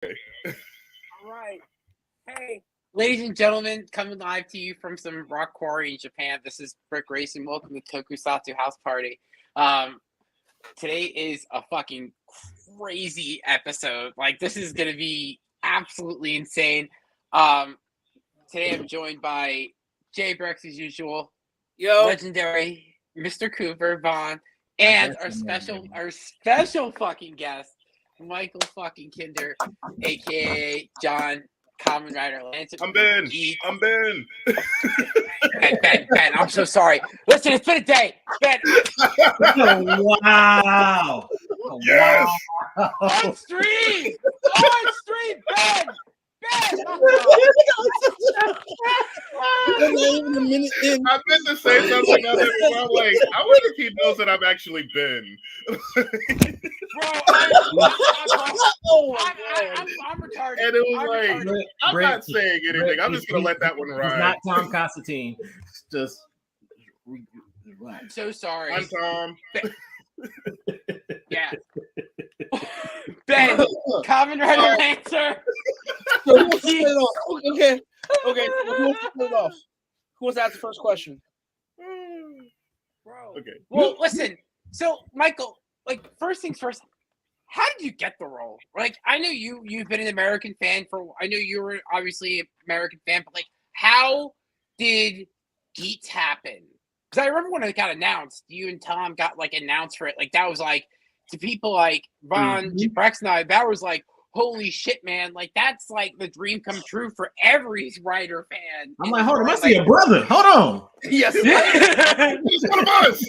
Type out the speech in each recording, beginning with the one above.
All right. Hey, ladies and gentlemen, coming live to you from some rock quarry in Japan. This is Brick Racing. Welcome to Tokusatsu House Party. Today is a fucking crazy episode. Like, this is gonna be absolutely insane. Today I'm joined by Jay Brex as usual, legendary Mr. Cooper Vaughn, and our special fucking guest, Michael fucking Kinder, aka John Kamen Rider Lance. I'm Ben. Ben, I'm so sorry. Listen, it's been a day. Ben. Oh, wow. Yes. Wow. On stream, Ben. Not even a minute in. I meant to say something else, but I'm like, I wonder if he knows that I've actually been. Bro, I'm retarded. And it was I'm not saying anything. I'm just gonna let that one ride. It's not Tom Constantine. Just I'm so sorry. I'm Tom. Yeah. Ben, Kamen Rider Lancer. So who wants to start it off? Okay. So who wants to start it off? Who wants to ask the first question? Bro. Okay. Well, listen. So, Michael, like, first things first, how did you get the role? Like, I know you've been an American fan I know you were obviously an American fan, but like, how did Geats happen? Because I remember when it got announced, you and Tom got like announced for it. Like, that was like, to people like Vaughn, Brex and I, that was like, holy shit, man. Like, that's like the dream come true for every Rider fan. I'm like, hold on, I see a brother. Hold on. Yes. He's one of us.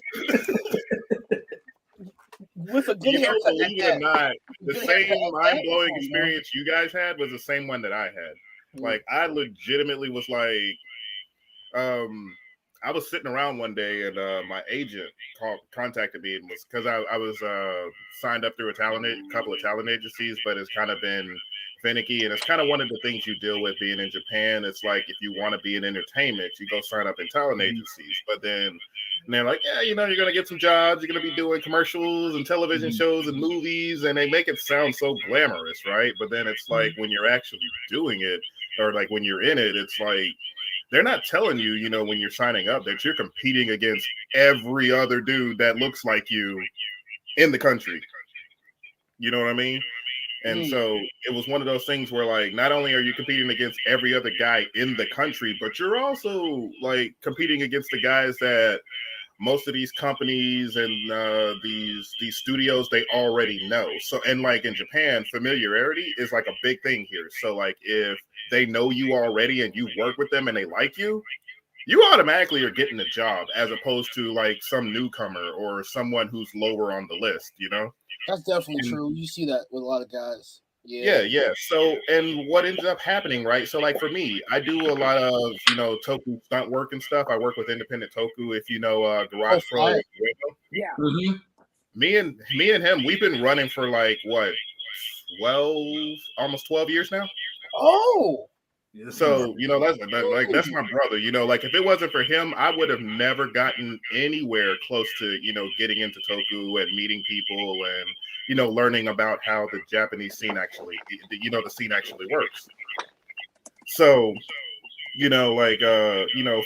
With a good haircut. Believe it or not, the same mind-blowing experience you guys had was the same one that I had. Like, I legitimately was like, I was sitting around one day and my agent contacted me and was because I was signed up through a couple of talent agencies, but it's kind of been finicky, and it's kind of one of the things you deal with being in Japan. It's like, if you want to be in entertainment, you go sign up in talent agencies, but then they're like, yeah, you're going to get some jobs, you're going to be doing commercials and television shows and movies, and they make it sound so glamorous, right? But then it's like, when you're actually doing it, or like when you're in it, it's like, they're not telling you, when you're signing up, that you're competing against every other dude that looks like you in the country. You know what I mean? And so it was one of those things where, like, not only are you competing against every other guy in the country, but you're also like competing against the guys that most of these companies and these studios, they already know. So, and like in Japan, familiarity is like a big thing here. So like, if they know you already and you work with them and they like you, you automatically are getting a job, as opposed to like some newcomer or someone who's lower on the list, That's definitely true. You see that with a lot of guys. Yeah. So, and what ends up happening, right? So, like for me, I do a lot of, Toku stunt work and stuff. I work with independent Toku. If you know Garage Pro, yeah. Mm-hmm. Me and him, we've been running for like what, almost 12 years now. Oh. So, that's my brother. Like, if it wasn't for him, I would have never gotten anywhere close to, getting into Toku and meeting people and, learning about how the Japanese scene actually, the scene actually works. So,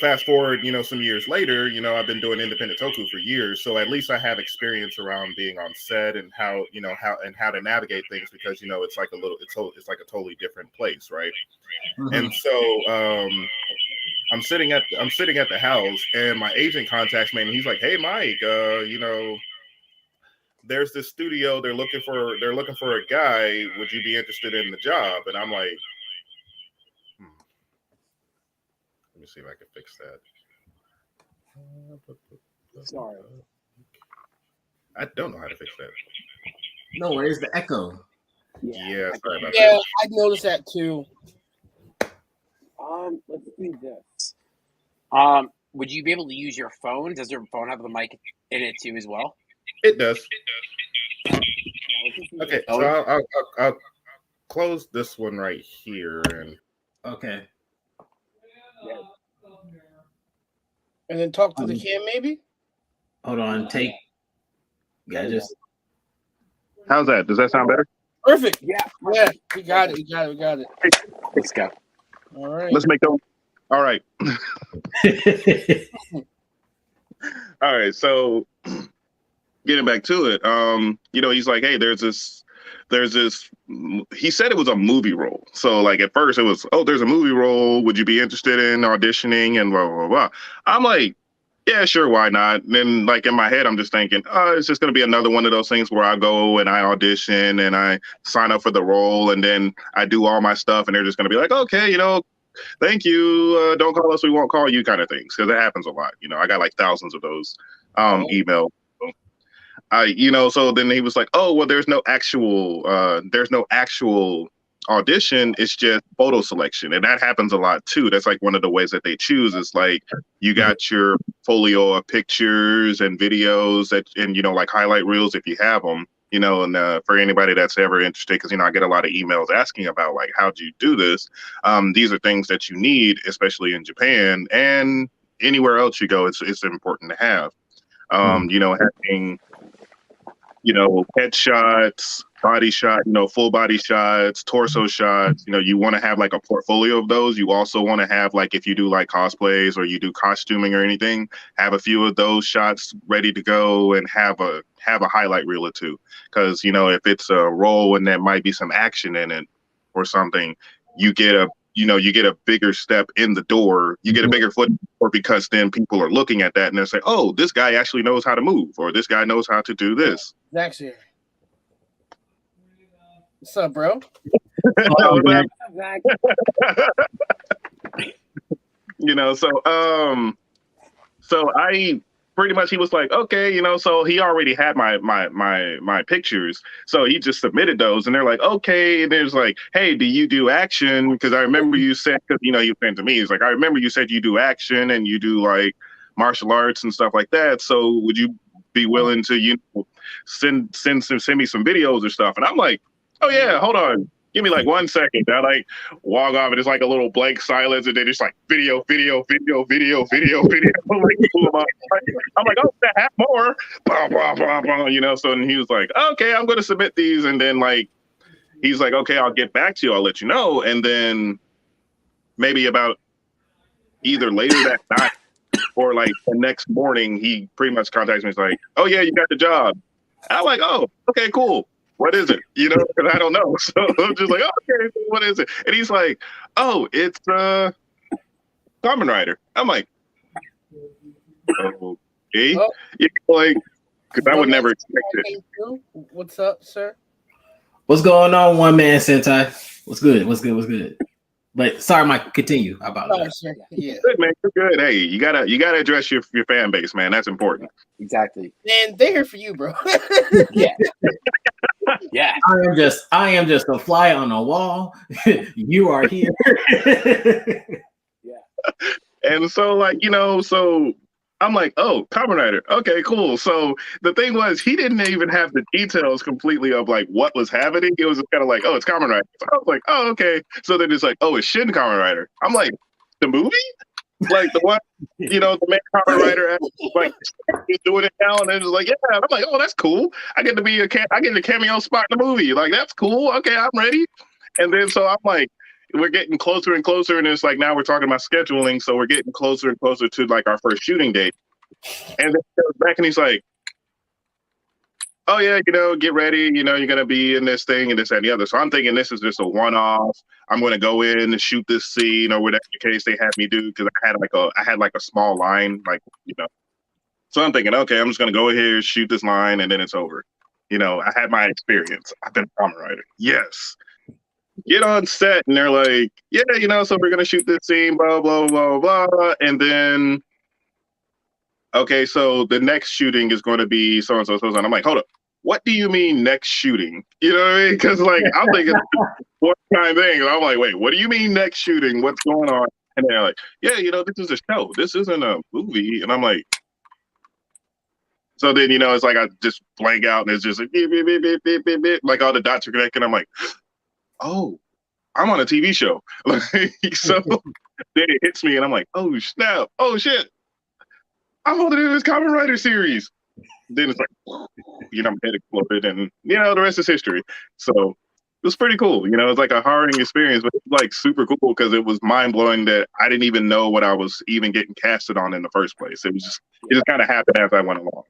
fast forward, some years later, I've been doing independent Toku for years. So at least I have experience around being on set and how to navigate things, because, it's like a totally different place. Right. Mm-hmm. And so, I'm sitting at the house, and my agent contacts me, and he's like, "Hey, Mike, there's this studio. They're looking for a guy. Would you be interested in the job?" And I'm like, let me see if I can fix that. Sorry. I don't know how to fix that. No worries, the echo. Yeah, sorry about that. Yeah, I noticed that too. Let's do this. Would you be able to use your phone? Does your phone have the mic in it too as well? It does. Okay, so I'll close this one right here, and okay. Yeah. And then talk to the cam, maybe. Hold on, take. Yeah, just. How's that? Does that sound better? Perfect. Yeah. Yeah, we got it. We got it. Let's go. All right. Let's make them. All right. All right. So getting back to it, he's like, hey, there's this. He said it was a movie role. So like at first it was, oh, there's a movie role. Would you be interested in auditioning and blah blah blah. I'm like, yeah, sure, why not? And then like in my head, I'm just thinking, oh, it's just gonna be another one of those things where I go and I audition and I sign up for the role and then I do all my stuff and they're just gonna be like, okay, thank you. Don't call us, we won't call you kind of things, because it happens a lot. I got like thousands of those emails. So then he was like, oh, well, there's no actual audition. It's just photo selection. And that happens a lot too. That's like one of the ways that they choose is like, you got your folio of pictures and videos and like highlight reels if you have them, and for anybody that's ever interested, because, I get a lot of emails asking about like, how'd you do this? These are things that you need, especially in Japan and anywhere else you go. It's important to have, having, headshots, body shot, full body shots, torso shots. You want to have like a portfolio of those. You also want to have like, if you do like cosplays or you do costuming or anything, have a few of those shots ready to go and have a highlight reel or two. Because, if it's a role and there might be some action in it or something, you get a bigger step in the door. You get a bigger foot, or because then people are looking at that and they say, oh, this guy actually knows how to move, or this guy knows how to do this. Next year. What's up, bro? So I pretty much, he was like, okay, so he already had my pictures. So he just submitted those and they're like, okay. And there's like, hey, do you do action? Because I remember you said, because, you saying to me, he's like, I remember you said you do action and you do like martial arts and stuff like that. So would you be willing to, send me some videos or stuff? And I'm like, oh yeah, hold on. Give me like 1 second. I like walk off and it's like a little blank silence and then it's like video. I'm like, oh, I have more. Blah, blah, blah, blah, So then he was like, okay, I'm going to submit these. And then like, he's like, okay, I'll get back to you. I'll let you know. And then maybe about either later that night or like the next morning, he pretty much contacts me. He's like, oh yeah, you got the job. And I'm like, oh, okay, cool. What is it? Because I don't know. So I'm just like, oh, okay, what is it? And he's like, oh, it's Kamen Rider. I'm like, okay. Oh. Like, because I would never expect it. What's up, sir? What's going on, one man Sentai? What's good? But sorry, Mike, continue. How about that? Sir. Yeah. Good, man. You're good. Hey, you gotta address your fan base, man. That's important. Exactly. Man, they're here for you, bro. Yeah. Yeah. I am just a fly on a wall. You are here. Yeah. And so like, so I'm like, oh, Kamen Rider. Okay, cool. So the thing was, he didn't even have the details completely of like what was happening. It was kind of like, oh, it's Kamen Rider. So I was like, oh, okay. So then it's like, oh, it's Shin Kamen Rider. I'm like, the movie? Like the one, the main Kamen Rider, like he's doing it now, and it's like, yeah. I'm like, oh, that's cool. I get to be I get a cameo spot in the movie. Like that's cool. Okay, I'm ready. And then so I'm like, we're getting closer and closer, and it's like now we're talking about scheduling, so we're getting closer and closer to like our first shooting date. And then he goes back and he's like, oh yeah, get ready, you're gonna be in this thing and this and the other. So I'm thinking this is just a one-off. I'm gonna go in and shoot this scene or whatever case they had me do, because I had like a small line, like So I'm thinking, okay, I'm just gonna go here, shoot this line, and then it's over. I had my experience. I've been a Kamen Rider. Yes. Get on set and they're like, yeah, so we're gonna shoot this scene, blah blah blah blah, and then okay, so the next shooting is going to be so and so. I'm like, hold up, what do you mean next shooting? You know what I mean? Because like I'm thinking one time thing, and I'm like, wait, what do you mean next shooting? What's going on? And they're like, yeah, this is a show. This isn't a movie. And I'm like, so then it's like I just blank out and it's just like beep, beep, beep, beep, beep, beep, beep. Like all the dots are connected. I'm like, oh, I'm on a TV show. So then it hits me and I'm like, oh snap, oh shit, I'm holding in this Kamen Rider series. Then it's like, my head exploded and the rest is history. So was pretty cool. You know, it's like a harrowing experience, but it's like super cool because it was mind blowing that I didn't even know what I was even getting casted on in the first place. It just kind of happened as I went along.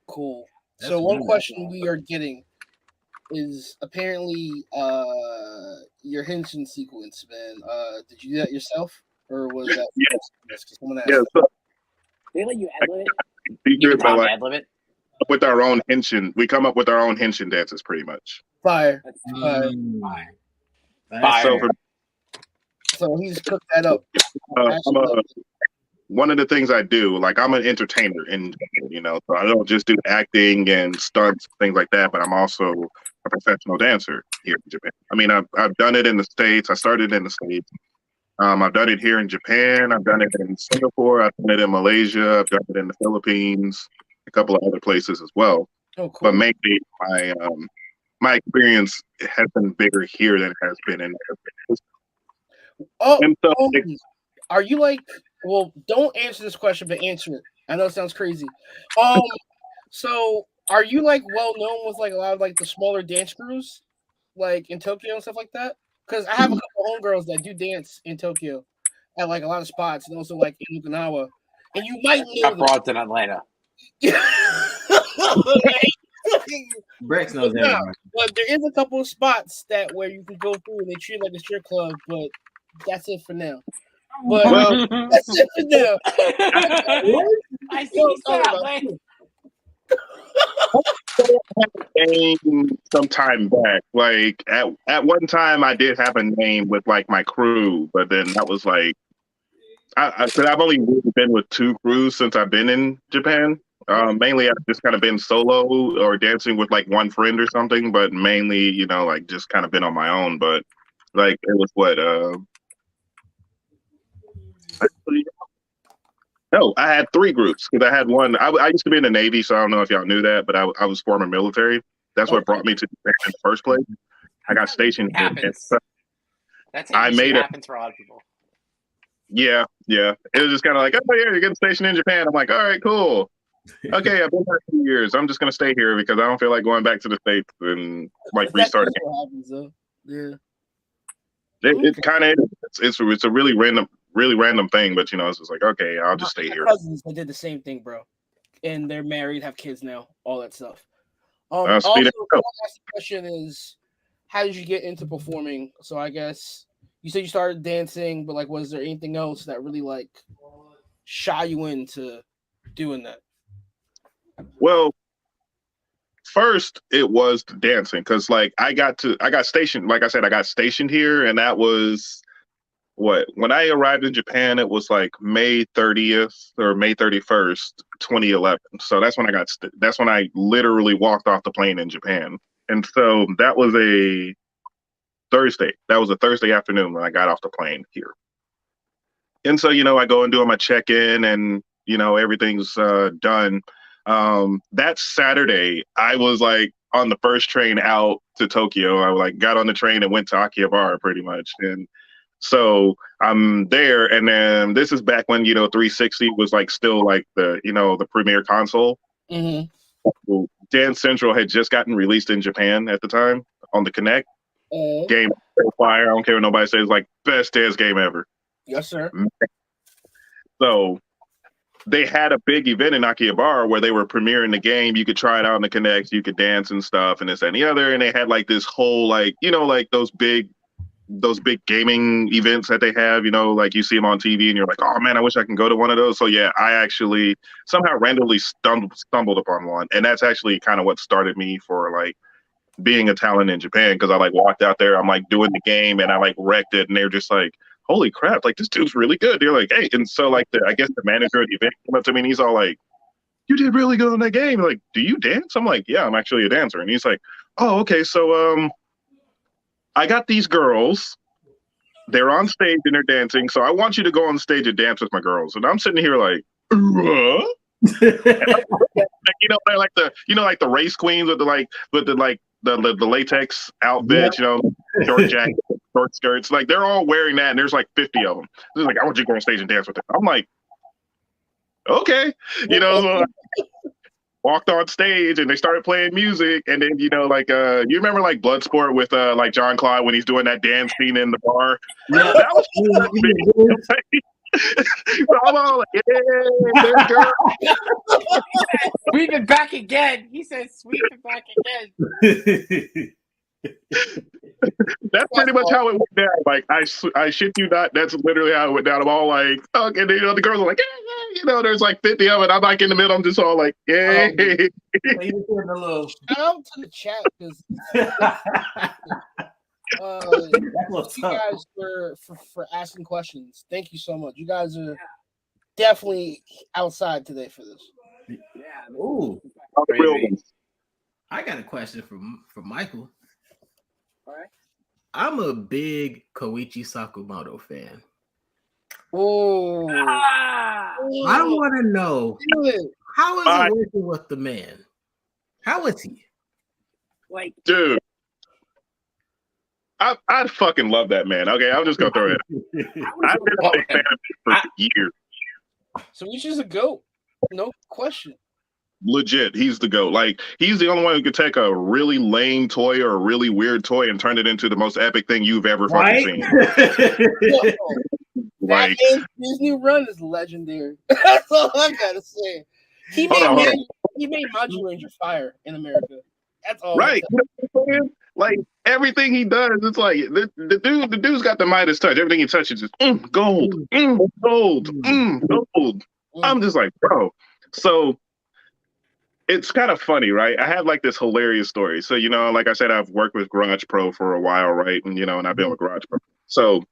Cool. That's So one really question cool. we are getting is apparently your henshin sequence, man. Did you do that yourself, or was that someone asked? Yeah, so They let you ad lib it. You secret, can but Tom like ad lib it. with our own henshin, we come up with our own henshin dances pretty much. Fire. Fire. That's So fair. So he's cooked that up. One of the things I do, like I'm an entertainer, and you know, so I don't just do acting and stunts, things like that, but I'm also a professional dancer here in Japan. I mean, I've done it in the States. I started in the States. I've done it here in Japan. I've done it in Singapore. I've done it in Malaysia. I've done it in the Philippines, a couple of other places as well. Oh, cool. But mainly, my experience has been bigger here than it has been in. Oh, And so, are you like? Well, don't answer this question, but answer it. I know it sounds crazy. So are you like well known with like a lot of like the smaller dance crews, like in Tokyo and stuff like that? Because I have a couple homegirls that do dance in Tokyo at like a lot of spots, and also like in Okinawa, and you might know Got brought in Atlanta. Brex knows Yeah, everybody. but there is a couple of spots that where you can go through and they treat it like a strip club, but that's it for now. But well, that's it for now. I see you Talking stop, about man. name some time back. Like at one time, I did have a name with like my crew, but then that was like I've only really been with two crews since I've been in Japan. Mainly, I've just kind of been solo or dancing with like one friend or something. But mainly, you know, like just kind of been on my own. But like it was what no, I had three groups because I had one. I used to be in the Navy, so I don't know if y'all knew that, but I was former military. That's what brought me to Japan in the first place. I got stationed. It happens. That's I made happens for a lot of people. Yeah. It was just kind of like, oh yeah, you're getting stationed in Japan. I'm like, all right, cool. Okay, I've been here 2 years. I'm just gonna stay here because I don't feel like going back to the States and like restart again. What happens, though. Yeah. It kind of it's a really random thing, but you know, it's just like, okay, I'll just stay here. Cousins, they did the same thing, bro, and they're married, have kids now, all that stuff. Also, Speed the last question is, how did you get into performing? So I guess you said you started dancing, but like, was there anything else that really like shy you into doing that? Well, first it was dancing because like I got stationed. Like I said, I got stationed here, and that was when I arrived in Japan. It was like May 30th or May 31st, 2011. So that's when that's when I literally walked off the plane in Japan, and so that was a Thursday. That was a Thursday afternoon when I got off the plane here. And so, you know, I go and do my check-in and, you know, everything's done. That Saturday, I was like on the first train out to Tokyo. I like got on the train and went to Akihabara pretty much. And so I'm there. And then this is back when, you know, 360 was like still like the, you know, the premier console. Mm-hmm. Well, Dance Central had just gotten released in Japan at the time on the Connect. Game fire. I don't care what nobody says, like best dance game ever. Yes, sir. So they had a big event in Akihabara where they were premiering the game. You could try it out in the Connect, you could dance and stuff and this and the other. And they had like this whole like, you know, like those big gaming events that they have, you know, like you see them on TV and you're like, oh man, I wish I can go to one of those. So yeah, I actually somehow randomly stumbled upon one. And that's actually kind of what started me for like being a talent in Japan, because I like walked out there, I'm like doing the game and I like wrecked it, and they're just like, holy crap, like this dude's really good. They're like, hey, and so like I guess the manager of the event came up to me and he's all like, you did really good on that game. Like, do you dance? I'm like, yeah, I'm actually a dancer. And he's like, oh, okay, so I got these girls, they're on stage and they're dancing, so I want you to go on stage and dance with my girls. And I'm sitting here like, what? You know, like the race queens with the latex outfits, you know, short jackets, short skirts, like they're all wearing that, and there's like 50 of them. They're like, I want you to go on stage and dance with them. I'm like, okay, you know. So walked on stage and they started playing music, and then you remember like Bloodsport with like John Claude when he's doing that dance scene in the bar. Yeah. That was big. So I'm all like, yeah, there's girl. Sweep it back again. He said, "Sweep it back again." That's pretty much how it went down. Like I shit you not. That's literally how it went down. I'm all like, okay, and then, the girls are like, yeah. There's like 50 of it. I'm like in the middle. I'm just all like, yeah. Shout out to the chat because you guys for asking questions. Thank you so much. You guys are definitely outside today for this. Yeah. Ooh. Crazy. I got a question for Michael. All right. I'm a big Koichi Sakamoto fan. Oh, Ah! I want to know how is it working with the man? How is he? Like, dude, I'd fucking love that man. Okay, I'm just gonna throw it. I've been a big fan of him for years. So he's just a goat, no question. Legit, he's the GOAT. Like, he's the only one who could take a really lame toy or a really weird toy and turn it into the most epic thing you've ever fucking seen. Like, his new run is legendary. That's all I gotta say. He made Manji Ranger fire in America. That's all. Right. Like, everything he does, it's like the dude's got the Midas touch. Everything he touches is gold, gold, gold. I'm just like, bro. So it's kind of funny, right? I have like this hilarious story. So, like I said, I've worked with Garage Pro for a while, right? And, and I've been with Garage Pro. So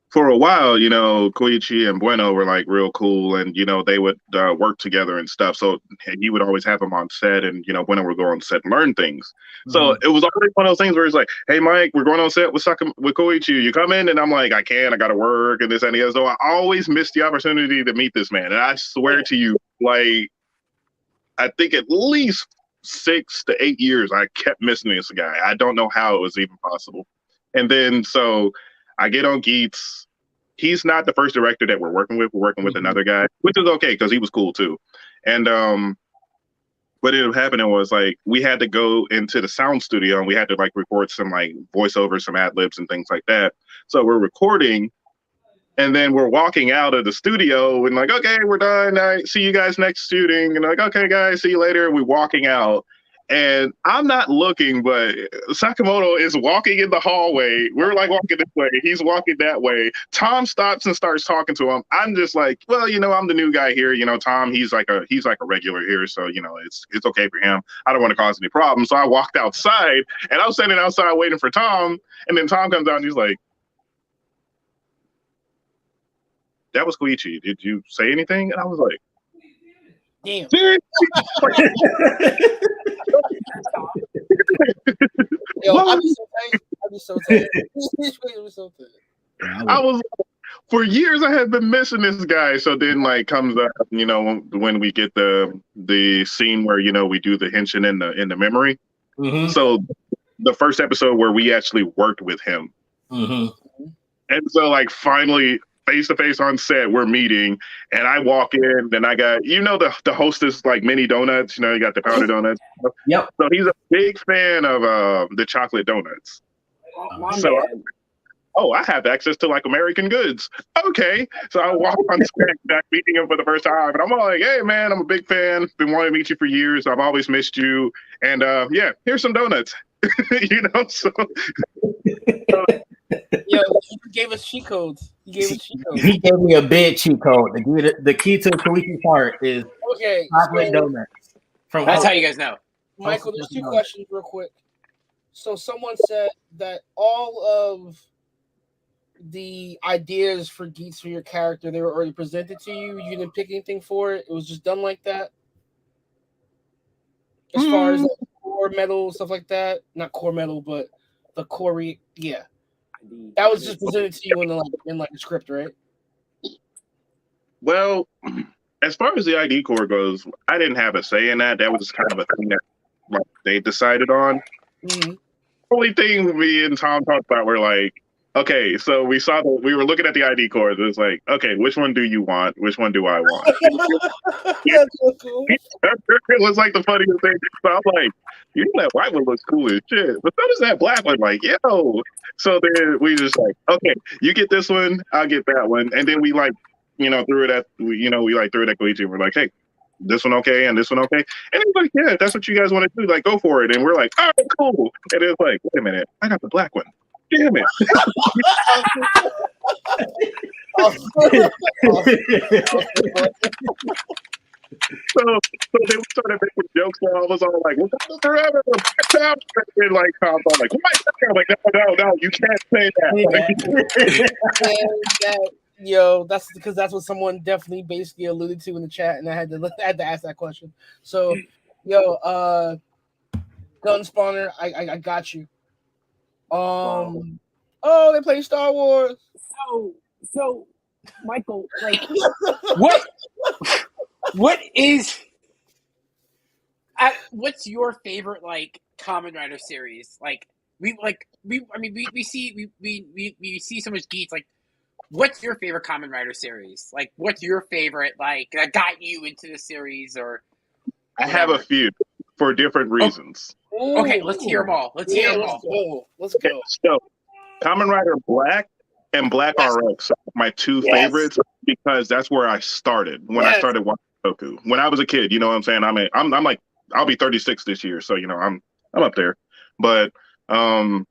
for a while, Koichi and Bueno were like real cool, and, they would work together and stuff. So he would always have them on set, and, Bueno would go on set and learn things. So it was always one of those things where it's like, hey, Mike, we're going on set with Koichi. You come in? And I'm like, I got to work and this and the other. So I always missed the opportunity to meet this man. And I swear to you, like, I think at least 6 to 8 years, I kept missing this guy. I don't know how it was even possible. And then, so I get on Geets. He's not the first director that we're working with. We're working with another guy, which is okay because he was cool too. And what ended up happening was like we had to go into the sound studio and we had to like record some like voiceovers, some ad libs and things like that. So we're recording. And then we're walking out of the studio and like, okay, we're done. I see you guys next shooting. And like, okay, guys, see you later. We're walking out. And I'm not looking, but Sakamoto is walking in the hallway. We're like walking this way. He's walking that way. Tom stops and starts talking to him. I'm just like, well, I'm the new guy here. Tom, he's like a regular here. So, it's okay for him. I don't want to cause any problems. So I walked outside and I was standing outside waiting for Tom. And then Tom comes out and he's like, that was Koichi. Did you say anything? And I was like, damn. Yo, I'd be so tight. I was for years I had been missing this guy. So then like comes up, when we get the scene where we do the henshin in the memory. So the first episode where we actually worked with him. And so like finally face to face on set, we're meeting, and I walk in, and I got the hostess like mini donuts. You got the powder donuts. Yep. So he's a big fan of the chocolate donuts. So I have access to like American Goods. Okay, so I walk on set, back meeting him for the first time, and I'm all like, "Hey man, I'm a big fan. Been wanting to meet you for years. I've always missed you, and yeah, here's some donuts." So. Yo, he gave us cheat codes. He gave me a big cheat code. The key to Koichi's heart is chocolate donuts. That's how you guys know. Michael, there's 2 questions real quick. So someone said that all of the ideas for Geets for your character, they were already presented to you. You didn't pick anything for it. It was just done like that. As far as like core metal, stuff like that. Not core metal, but the core, yeah. That was just presented to you in the script, right? Well, as far as the ID core goes, I didn't have a say in that. That was kind of a thing that they decided on. The only thing me and Tom talked about were like, Okay, so we were looking at the ID cords. It was like, okay, which one do you want? Which one do I want? That's so cool. It was like the funniest thing. So I'm like, you know that white one looks cool as shit, but so does that black one. Like, yo. So then we just like, okay, you get this one, I'll get that one, and then we like, threw it at Koichi. And we're like, hey, this one okay, and this one okay, and he's like, yeah, if that's what you guys want to do, like, go for it. And we're like, all right, cool. And it's like, wait a minute, I got the black one. Damn it. So then we started making jokes and all of us all like, we'll go forever, and like Tom's all like, I'm like, no, you can't say that. Yo, that's because that's what someone definitely basically alluded to in the chat, and I had to ask that question. So, yo, Gun Spawner, I got you. Oh, they play Star Wars. So, Michael, like, what's your favorite like Kamen Rider series? Like, we see so much geeks. Like, what's your favorite Kamen Rider series? Like, what's your favorite like that got you into the series? Or I have a few for different reasons. Okay, let's hear them all. Let's go. Okay, so Kamen Rider Black and Black RX are my two favorites because that's where I started when I started watching Toku. When I was a kid, you know what I'm saying? I'm like, I'll be 36 this year, so I'm up there. But I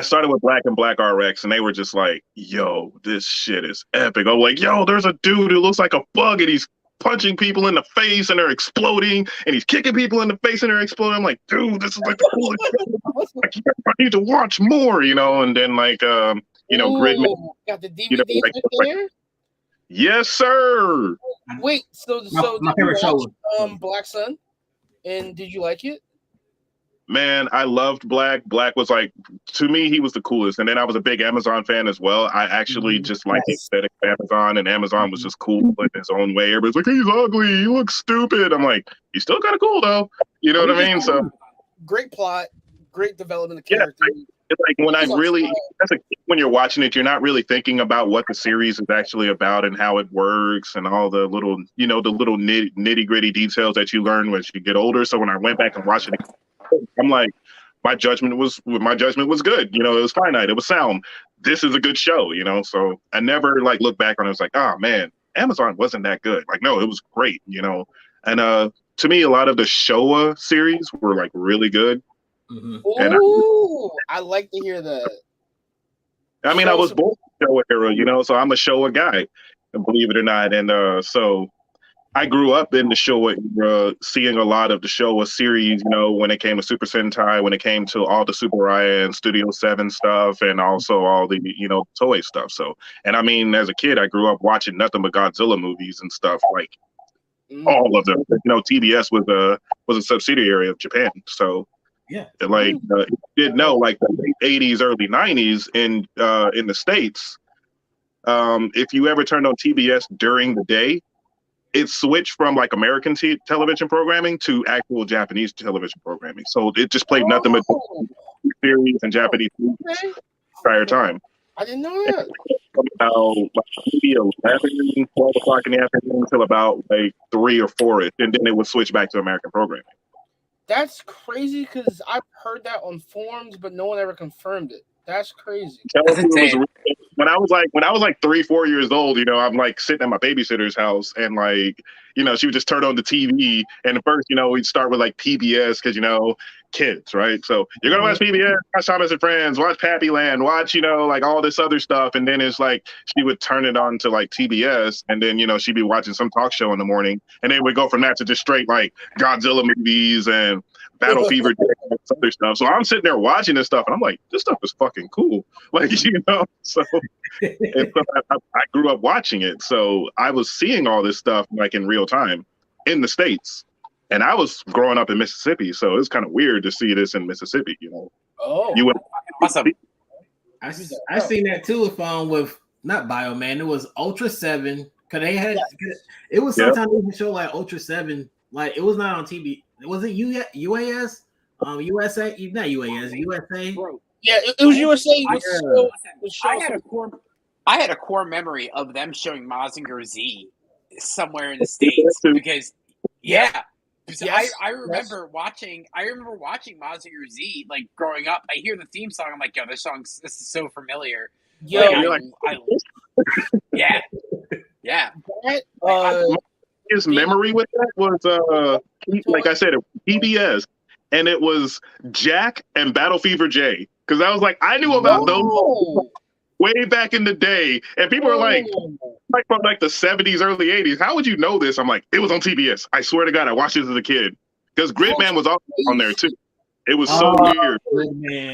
started with Black and Black RX, and they were just like, yo, this shit is epic. I'm like, yo, there's a dude who looks like a bug, and he's punching people in the face, and they're exploding, and he's kicking people in the face, and they're exploding. I'm like, dude, this is like the coolest shit. Like, I need to watch more, and then like, Gridman. Got the DVD there? Yes, sir. Wait, so my favorite show was Black Sun, and did you like it? Man, I loved Black. Black was like, to me, he was the coolest. And then I was a big Amazon fan as well. I actually just liked the aesthetic of Amazon, and Amazon was just cool in his own way. Everybody's like, he's ugly, he looks stupid. I'm like, he's still kind of cool though. You know what I mean? So great plot, great development of character. It's like when when you're watching it, you're not really thinking about what the series is actually about and how it works and all the little, the little nitty gritty details that you learn as you get older. So when I went back and watched it, I'm like, my judgment was good. It was finite. It was sound. This is a good show. So I never like look back on it. It's like, oh man, Amazon wasn't that good. Like, no, it was great. And to me, a lot of the Showa series were like really good. Mm-hmm. Ooh, I like to hear that. I mean, I was born in the Showa era, so I'm a Showa guy, believe it or not. And so I grew up in the Showa era, seeing a lot of the Showa series, when it came to Super Sentai, when it came to all the Super Raya and Studio 7 stuff, and also all the, Toei stuff. So, and I mean, as a kid, I grew up watching nothing but Godzilla movies and stuff, like all of them. TBS was a subsidiary of Japan. So, yeah, like, did know, like, the late 80s, early 90s in the States, if you ever turned on TBS during the day, it switched from like American television programming to actual Japanese television programming. So it just played nothing but series and Japanese movies the entire time. I didn't know that. About maybe 11, 12 o'clock in the afternoon until about like 3 or 4, and then it would switch back to American programming. That's crazy because I've heard that on forums, but no one ever confirmed it. That's crazy. When I was like 3, 4 years old, I'm like sitting at my babysitter's house, and like, she would just turn on the TV, and at first, we'd start with like PBS because kids, right? So you're gonna watch PBS, watch Thomas and Friends, watch Pappy Land, watch like all this other stuff, and then it's like she would turn it on to like TBS, and then she'd be watching some talk show in the morning, and then we'd go from that to just straight like Godzilla movies and Battle Fever and other stuff. So I'm sitting there watching this stuff, and I'm like, this stuff is fucking cool, like So, and so I grew up watching it, so I was seeing all this stuff like in real time in the States, and I was growing up in Mississippi, so it's kind of weird to see this in Mississippi. Oh, you went awesome. I seen that too with not Bioman. It was Ultra 7 because they had it was sometimes they would show like Ultra 7, like it was not on TV. Was it UAS? USA, not UAS, USA. Bro, Yeah, it was USA. It was I- so, I had a core memory of them showing Mazinger Z somewhere in the States because because Yes, I remember watching Mazinger Z like growing up. I hear the theme song. I'm like, yo, this is so familiar. Yo, Yeah. that, His memory with that was like I said, it was PBS, and it was Jack and Battle Fever J. Because I was like, I knew about those way back in the day, and people were like from like the 70s, early 80s. How would you know this? I'm like, it was on TBS. I swear to God, I watched this as a kid because Gridman was also on there too. It was so weird.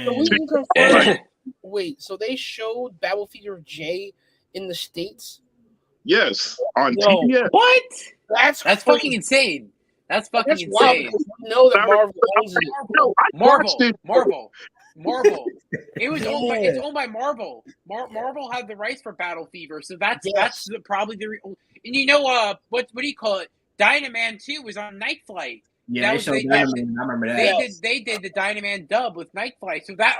So we can confirm. Wait, so they showed Battle Fever J in the States? Yes, on TBS. What? That's fucking insane. That's fucking insane. Wild, because we know that Marvel owns it. No, Marvel. It's owned by Marvel. Marvel had the rights for Battle Fever, so that's probably the. And you know what do you call it? Dynaman 2 was on Night Flight. Yeah, they showed Dynaman. I remember that. They did the Dynaman dub with Night Flight, so that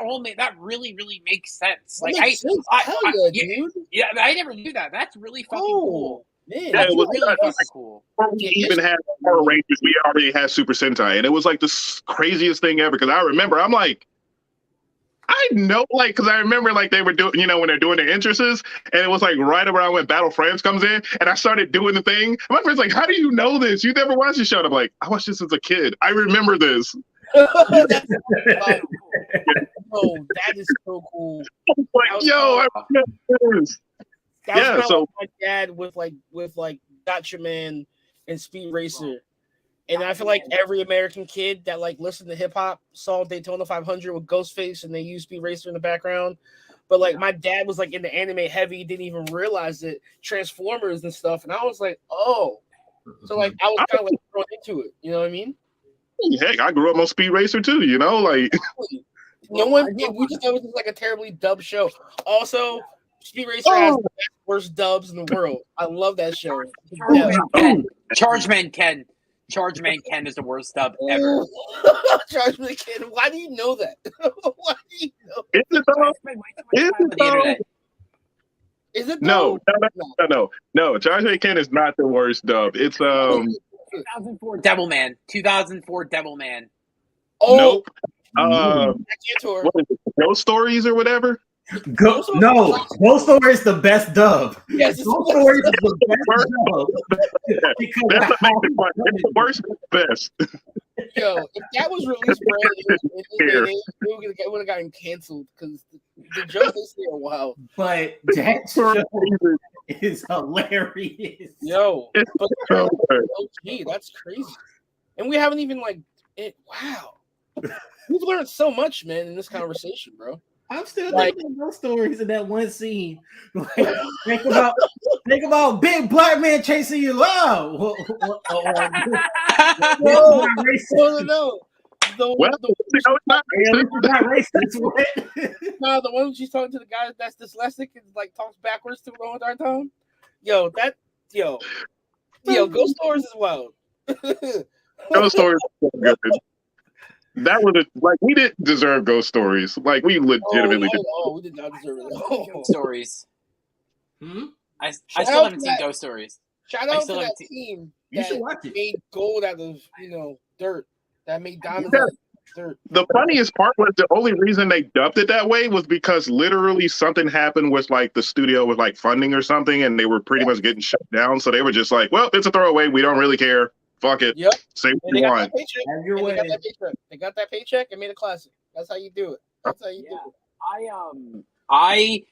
really makes sense. That Like makes sense. I never knew that. That's really fucking cool. Man, That's really fucking cool. We even had Power Rangers. We already had Super Sentai, and it was like the craziest thing ever. Because I remember, I'm like, I know, like, because I remember, like, they were doing, when they're doing their entrances, and it was like right around when Battle France comes in, and I started doing the thing. My friend's like, "How do you know this? You never watched the show?" And I'm like, "I watched this as a kid. I remember this." That's that is so cool. Like, I remember this. That was like my dad with Gotcha Man and Speed Racer. And I feel like every American kid that like listened to hip hop saw Daytona 500 with Ghostface and they used Speed Racer in the background. But like my dad was like into anime heavy, didn't even realize it, Transformers and stuff. And I was like, oh. So like I was kind of like thrown into it. You know what I mean? Heck, I grew up on Speed Racer too, like no one we just thought it was like a terribly dubbed show. Also, Speed Racer has the worst dubs in the world. I love that show. Chargeman Ken is the worst dub ever. Chargeman Ken. Why do you know that? Why do you know? Is it No. Chargeman Ken is not the worst dub. It's 2004 Devilman. Nope. What is it? Ghost Stories or whatever. Ghost Story is the best dub. Yes, Ghost Story is the best dub. That's what makes it fun. It's the worst, best. Yo, if that was released brand new, it would have gotten canceled because the jokes they say are wild. But that show is hilarious. Yo, gee, that's crazy. And we haven't even wow. We've learned so much, man, in this conversation, bro. I'm still thinking of those stories in that one scene. Think about big black man chasing you out. No. The one she's talking to the guy that's dyslexic and like talks backwards to the whole entire time. Ghost Stories is wild. Ghost Stories is good. That was we didn't deserve Ghost Stories. Like we legitimately did. We did not deserve it. Ghost Stories. I still haven't seen Ghost Stories. Shout out to that team that made gold out of dirt. That made diamonds out of dirt. The funniest part was the only reason they dubbed it that way was because literally something happened with the studio with funding or something, and they were pretty much getting shut down. So they were just like, "Well, it's a throwaway. We don't really care. Fuck it. Yep. Say what you want." They got that paycheck and made a classic. That's how you do it. That's how you do it. I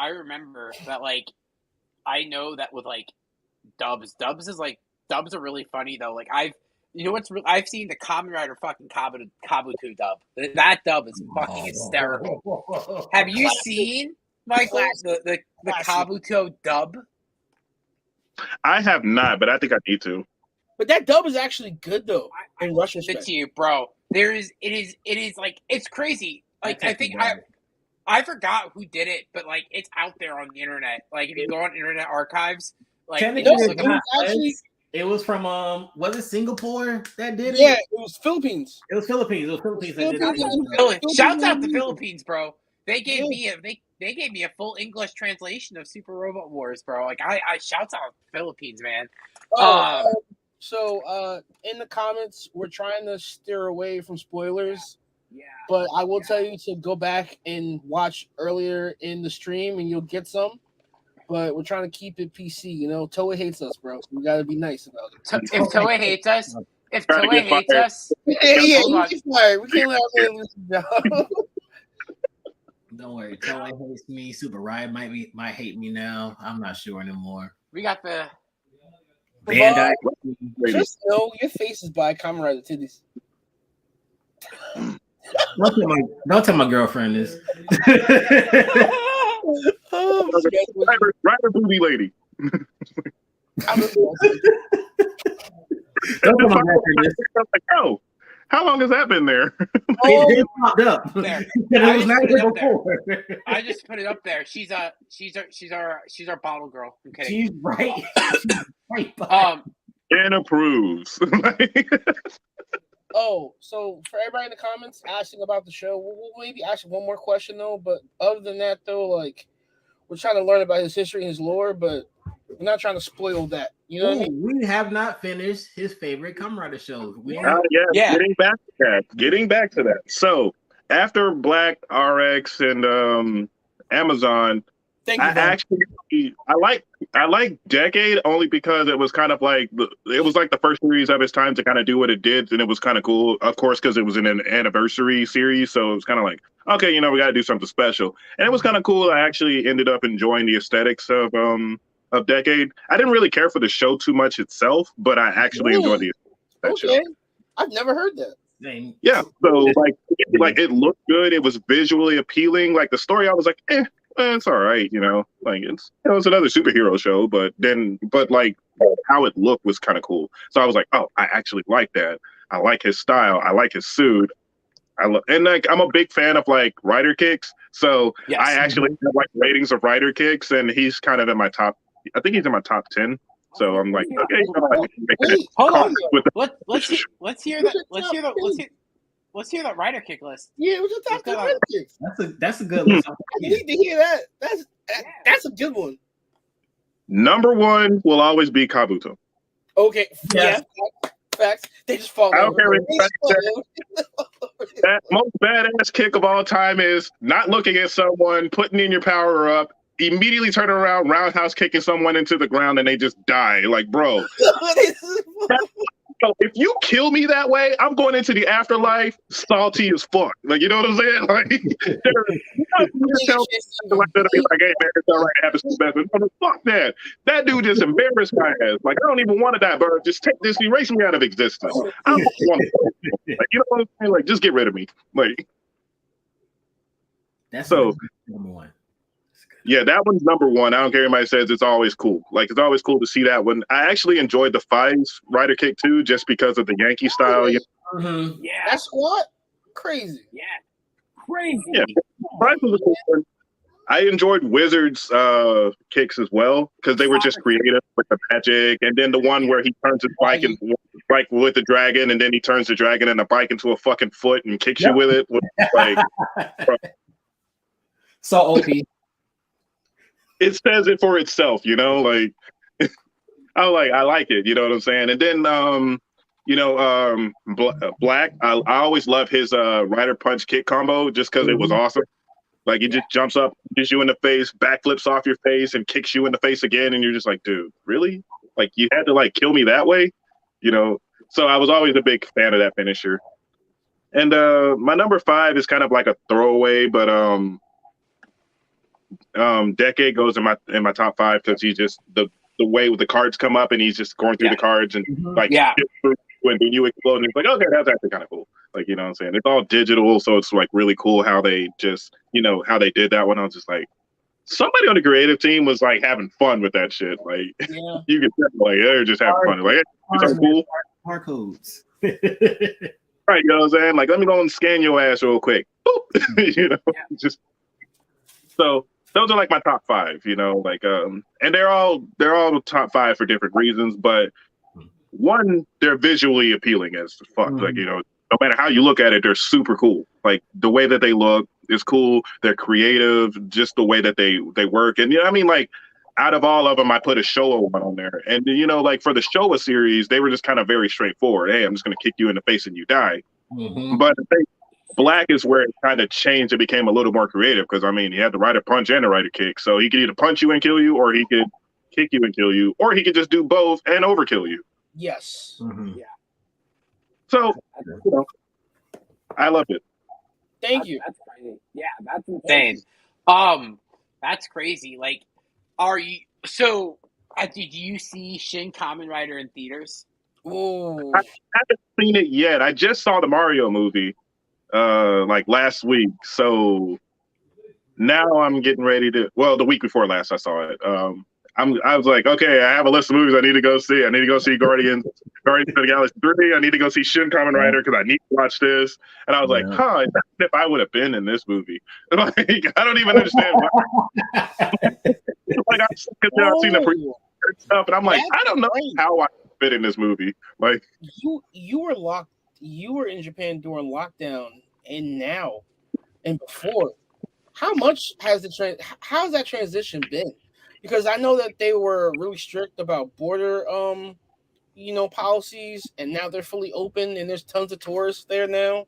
remember that I know that with dubs are really funny though. I've seen the Kamen Rider fucking Kabuto dub. That dub is fucking hysterical. Have you seen Michael the Kabuto dub? I have not, but I think I need to. But that dub is actually good though. In Russian, it's you, bro. It is it's crazy. I think I forgot who did it, but it's out there on the internet. If you go on Internet Archives, It was from was it Singapore that did it? Yeah, it was Philippines. It was Philippines. It was Philippines that did it. Shouts out to Philippines, bro. They gave me a full English translation of Super Robot Wars, bro. Like I shouts out Philippines, man. So in the comments, we're trying to steer away from spoilers. Yeah. But I will tell you to go back and watch earlier in the stream, and you'll get some. But we're trying to keep it PC. You know, Toei hates us, bro. We gotta be nice about it. If Toei hates us, yeah, you get fired. We can't let our man lose the job. Don't worry, Toei hates me. Super Riot might hate me now. I'm not sure anymore. We got the Bandai. Just know your face is by Kamen Rider Titties. Don't tell my girlfriend this. Rider booby lady. Don't tell my girlfriend this. Like, oh, how long has that been there? It just popped up. There. It was not there before. I just put it up there. She's our bottle girl. I'm kidding. She's right. She's right. And approves. Oh, so for everybody in the comments asking about the show, we'll maybe ask one more question though. But other than that, though, like we're trying to learn about his history and his lore, but we're not trying to spoil that. You know what I mean? We have not finished his favorite Kamen Rider show. Yeah. Getting back to that. So after Black RX and Amazon, I like Decade only because it was kind of like the first series of its time to kind of do what it did, and it was kind of cool. Of course, because it was an anniversary series, so it was kind of like, okay, we got to do something special, and it was kind of cool. I actually ended up enjoying the aesthetics of Decade. I didn't really care for the show too much itself, but I actually enjoyed that show. I've never heard that. Yeah, so like it looked good. It was visually appealing. Like the story, I was like, it's all right, like it's another superhero show, but like how it looked was kind of cool. So I was like, oh, I actually like that. I like his style. I like his suit. And like I'm a big fan of like rider kicks. So yes. I actually have like ratings of rider kicks, and he's kind of in my top. I think he's in my top 10. So I'm like, okay, hold on. Let's hear that rider kick list. Yeah, it was a top 10 rider kicks. That's a good list. I need to hear that. That's a good one. Number one will always be Kabuto. Okay. Yeah. Facts. They just fall. I don't care that most badass kick of all time is not looking at someone, putting in your power up, immediately turning around, roundhouse kicking someone into the ground, and they just die. Like, bro. So if you kill me that way, I'm going into the afterlife salty as fuck. Like, you know what I'm saying? Like, fuck that. That dude just embarrassed my ass. Like, I don't even want to die, bro. Just take this, erase me out of existence. I don't want to. Like, you know what I'm saying? Like, just get rid of me. Like, that's so number one. Yeah, that one's number one. I don't care if anybody says it's always cool. Like, it's always cool to see that one. I actually enjoyed the Fives rider kick too, just because of the Yankee style. Mm-hmm. Yeah, that's what crazy. Yeah, crazy. Yeah, Fives was a cool one. I enjoyed Wizards kicks as well because they were just creative with the magic, and then the one where he turns his bike and like with the dragon, and then he turns the dragon and the bike into a fucking foot and kicks you with it. Like, so OP. It says it for itself, like I like it, you know what I'm saying? And then Black, I always love his rider punch kick combo just because it was awesome. Like he just jumps up, hits you in the face, backflips off your face, and kicks you in the face again, and you're just like, dude, really? Like you had to like kill me that way, So I was always a big fan of that finisher. And my number 5 is kind of like a throwaway, but Decade goes in my top 5 because he's just the way the cards come up and he's just going through the cards and when you explode and it's like, okay, that's actually kind of cool. Like, you know what I'm saying? It's all digital, so it's like really cool how they just how they did that one. I was just like, somebody on the creative team was like having fun with that shit. Like you can tell like they're just having fun. Like, it's so cool. Barcodes. Right, you know what I'm saying? Like, let me go and scan your ass real quick. Boop. Just so those are like my top 5, like and they're all top 5 for different reasons, but one, they're visually appealing as fuck. Like, you know, no matter how you look at it, they're super cool. Like the way that they look is cool. They're creative, just the way that they work. And you know, I mean, like out of all of them, I put a Showa one on there. And you know, like for the Showa series, they were just kind of very straightforward. Hey, I'm just gonna kick you in the face and you die. But I think Black is where it kind of changed. It became a little more creative because I mean, he had the right to punch and the right to kick. So he could either punch you and kill you, or he could kick you and kill you, or he could just do both and overkill you. Yes. Yeah. So, you know, I loved it. Thank you. That's crazy. Yeah, that's insane. That's crazy. Like, are you so? Did you see Shin Kamen Rider in theaters? Ooh. I haven't seen it yet. I just saw the Mario movie, like last week. So now I'm getting ready to. Well, the week before last, I saw it. I was like, okay, I have a list of movies I need to go see. I need to go see Guardians of the Galaxy 3. I need to go see Shin Kamen Rider because I need to watch this. And I was like, huh, if I would have been in this movie. Like, I don't even understand why. Like, I've seen the pre stuff, and I'm like, I don't know how I fit in this movie. Like, you were locked. You were in Japan during lockdown, and now, and before. How much has how's that transition been? Because I know that they were really strict about border, you know, policies, and now they're fully open, and there's tons of tourists there now.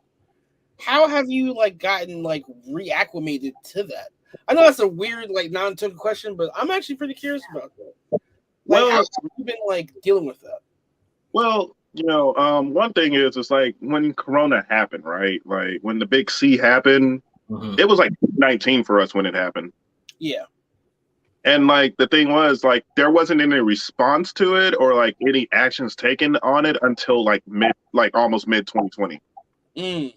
How have you like gotten like reacclimated to that? I know that's a weird like non-token question, but I'm actually pretty curious about that. Like, well, how have you been like dealing with that? Well, you know, one thing is, it's like when Corona happened, right? Like when the big C happened, it was like 19 for us when it happened. Yeah. And like the thing was, like there wasn't any response to it or like any actions taken on it until like almost mid 2020.